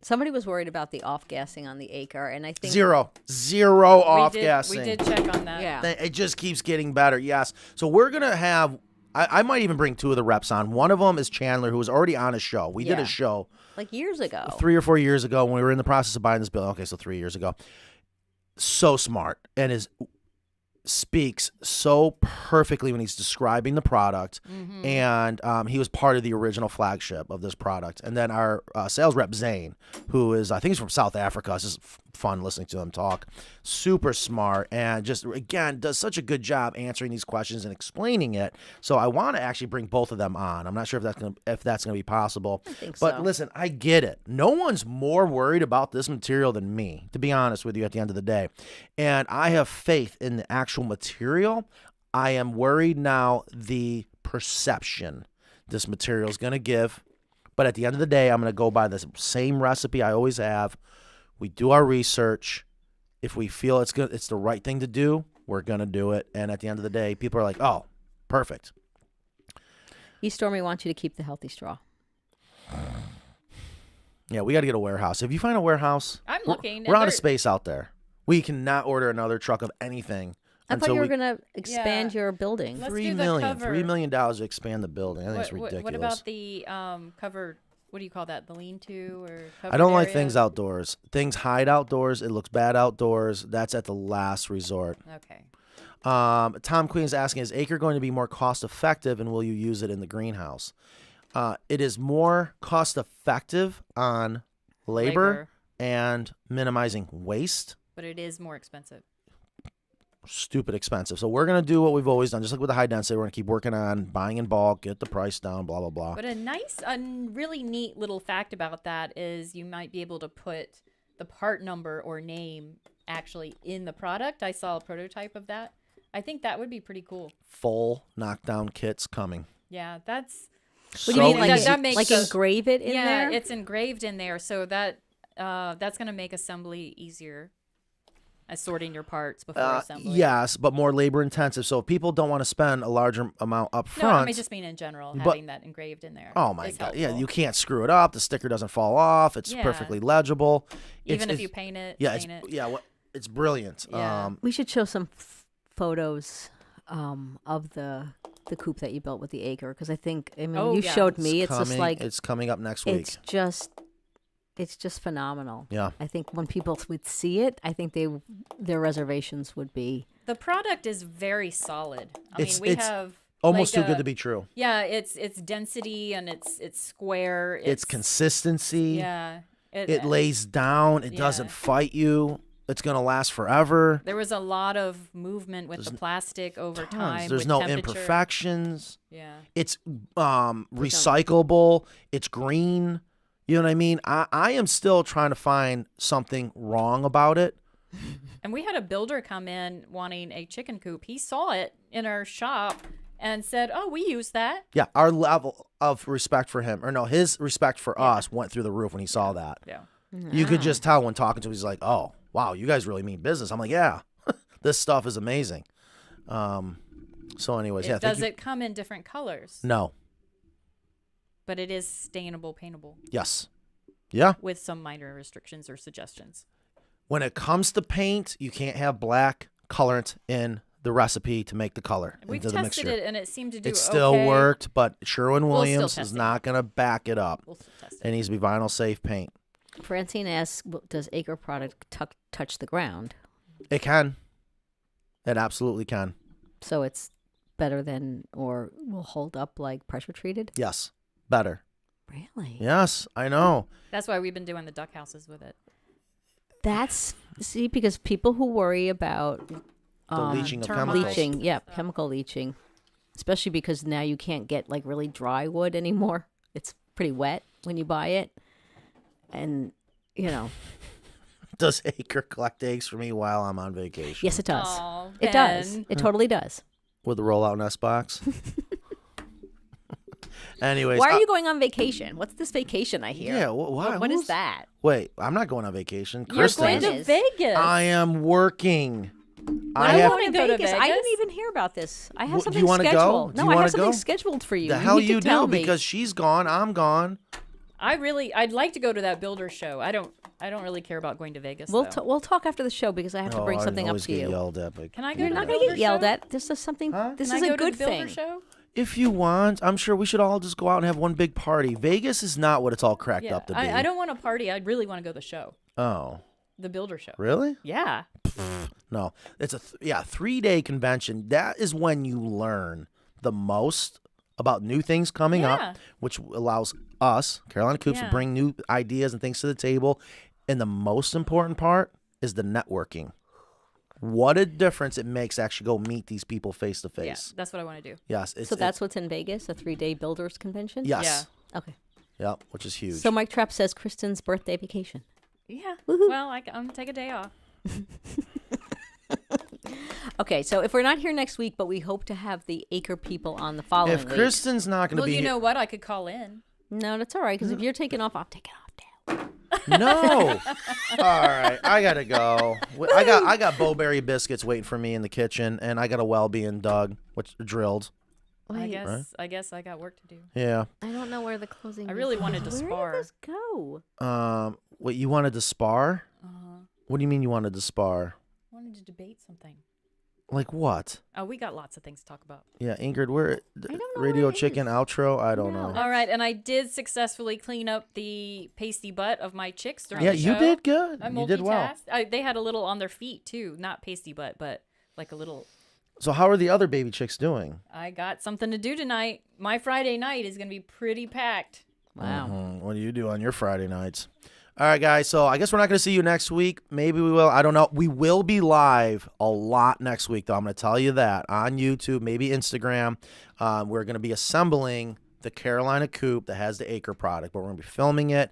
Somebody was worried about the off-gassing on the acre, and I think zero off-gassing. We did check on that. Yeah. It just keeps getting better. Yes. So we're gonna have. I might even bring 2 of the reps on. One of them is Chandler, who was already on a show. We did a show like years ago, 3 or 4 years ago, when we were in the process of buying this building. Okay, so 3 years ago. So smart and is speaks so perfectly when he's describing the product, and he was part of the original flagship of this product. And then our sales rep Zane, who is, I think he's from South Africa. It's just fun listening to him talk. Super smart, and just again does such a good job answering these questions and explaining it. So I want to actually bring both of them on. I'm not sure if that's gonna be possible. I think but so. listen, I get it. No one's more worried about this material than me, to be honest with you. At the end of the day, and I have faith in the actual material. I am worried now the perception this material is going to give. But at the end of the day, I'm going to go by the same recipe I always have. We do our research. If we feel it's good, it's the right thing to do, we're going to do it. And at the end of the day, people are like, oh, perfect. eStormy wants you to keep the healthy straw. Yeah, we got to get a warehouse. If you find a warehouse, I'm looking. we're out of space out there. We cannot order another truck of anything. I thought you were going to expand your building. Let's $3 do the million. cover. $3 million to expand the building. I think it's ridiculous. What about the covered? What do you call that? The lean-to or covered I don't like area? things outdoors. Things hide outdoors. It looks bad outdoors. That's at the last resort. Okay. Tom Queen's asking, is acre going to be more cost effective, and will you use it in the greenhouse? It is more cost effective on labor and minimizing waste. But it is more expensive. Stupid expensive. So we're going to do what we've always done. Just like with the high density, we're going to keep working on buying in bulk, get the price down, blah, blah, blah. But a really neat little fact about that is you might be able to put the part number or name actually in the product. I saw a prototype of that. I think that would be pretty cool. Full knockdown kits coming. Yeah, that's... What do you mean, like, that makes like engrave it in there? Yeah, it's engraved in there, so that's going to make assembly easier. Sorting your parts before assembly. Yes, but more labor intensive. So if people don't want to spend a larger amount up front. No, I mean just mean in general, having that engraved in there. Oh my God! Yeah, you can't screw it up. The sticker doesn't fall off. It's perfectly legible. Even if you paint it. Yeah, it's brilliant. Yeah. We should show some photos of the coop that you built with the acre, because I mean you showed me. It's just like it's coming up next week. It's just phenomenal. Yeah. I think when people would see it, I think their reservations would be. The product is very solid. I mean, we have almost too good to be true. Yeah, it's density and it's square. It's consistency. Yeah. It lays down. It doesn't fight you. It's going to last forever. There was a lot of movement with the plastic over time. There's no imperfections. Yeah. It's recyclable. It's green. You know what I mean? I am still trying to find something wrong about it. And we had a builder come in wanting a chicken coop. He saw it in our shop and said, oh, we use that. Yeah, our level of respect for him, or no, his respect for us went through the roof when he saw that. Yeah. You could just tell when talking to him, he's like, oh, wow, you guys really mean business. I'm like, yeah, this stuff is amazing. So anyways, Does it come in different colors? No. But it is stainable, paintable. Yes. Yeah. With some minor restrictions or suggestions. When it comes to paint, you can't have black colorant in the recipe to make the color We've into the mixture. tested it and it seemed to do It still okay. worked, but Sherwin-Williams is test not going to back it up. We'll still test It needs to be vinyl safe paint. Francine asks, does acre product touch the ground? It can. It absolutely can. So it's better than, or will hold up like pressure treated? Yes. Better. Really? Yes, I know. That's why we've been doing the duck houses with it. Because people who worry about The leaching of termites. chemicals. Chemical leaching, especially because now you can't get like really dry wood anymore. It's pretty wet when you buy it. And, Does Acre collect eggs for me while I'm on vacation? Yes, it does. Aw, It does. It totally does. With the rollout nest box? Anyways. Why are you going on vacation? What's this vacation I hear? Yeah, why? What is that? Wait, I'm not going on vacation. You're Kristen going is. to Vegas. I am working. I have want to go to Vegas. I Vegas? didn't even hear about this. I have Do something you wanna go? scheduled. Do No, you I wanna have something go? scheduled for you. The You hell need to you tell do me. because she's gone. I'm gone. I'd like to go to that builder show. I don't really care about going to Vegas. We'll though. we'll talk after the show because I have to bring something I up always to get you. yelled at, but Can I go You're to not the going to builder get yelled show? at. This is something. This Can is I a go good to the builder thing. show? If you want, I'm sure we should all just go out and have one big party. Vegas is not what it's all cracked Yeah, up to be. I don't want to party. I really want to go to the show. Oh, The builder show. really? Yeah. No. It's a 3-day convention. That is when you learn the most about new things coming up, which allows us, Carolina Coops, to bring new ideas and things to the table. And the most important part is the networking. What a difference it makes to actually go meet these people face to face. Yeah, that's what I want to do. Yes. So that's what's in Vegas, a 3-day builders convention? Yes. Yeah. Okay. Yeah, which is huge. So Mike Trapp says Kristen's birthday vacation. Yeah. Woohoo. Well, I'm going to take a day off. Okay, so if we're not here next week, but we hope to have the Acre people on the following If week. Kristen's not going to Well, be you know what? I could call in. No, that's all right, because if you're taking off, I'm taking off too. No. All right, I gotta go. I got Bowberry biscuits waiting for me in the kitchen, and I got a well being dug, which drilled. I guess I got work to do. Yeah. I don't know where the closing. I really wanted to Where spar. did this go? What, you wanted to spar? Uh-huh. What do you mean you wanted to spar? I wanted to debate something. Like what? Oh, we got lots of things to talk about. Yeah, Ingrid, where don't know Radio what it Chicken is. outro? I don't know. All right, and I did successfully clean up the pasty butt of my chicks during Yeah, the you show. did good. I You did well. multitasked. They had a little on their feet too, not pasty butt, but like a little. So how are the other baby chicks doing? I got something to do tonight. My Friday night is gonna be pretty packed. Wow. What do you do on your Friday nights? All right, guys. So I guess we're not going to see you next week. Maybe we will. I don't know. We will be live a lot next week, though. I'm going to tell you that on YouTube, maybe Instagram. We're going to be assembling the Carolina Coop that has the Acre product, but we're going to be filming it.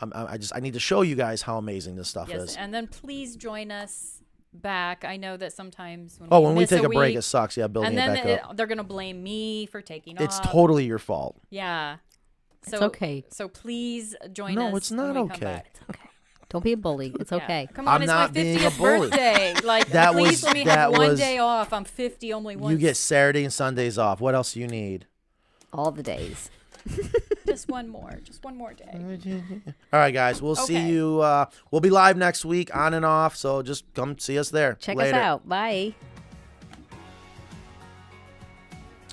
I need to show you guys how amazing this stuff Yes, is. and then please join us back. I know that sometimes when When we miss take a break, week, it sucks. Yeah, building and it then back up. they're gonna blame me for taking It's off. totally your fault. Yeah. So, It's okay. So please join us. No, it's not when we come okay. back. It's okay. Don't be a bully. It's Yeah. okay. Come on, I'm it's not my being a 50th bully. birthday. Like, That please was- let me that have one was- day off. I'm 50 only once. You get Saturday and Sundays off. What else do you need? All the days. just one more day. All right, guys. We'll see Okay. you. We'll be live next week on and off. So just come see us there. Check Later. us out. Bye.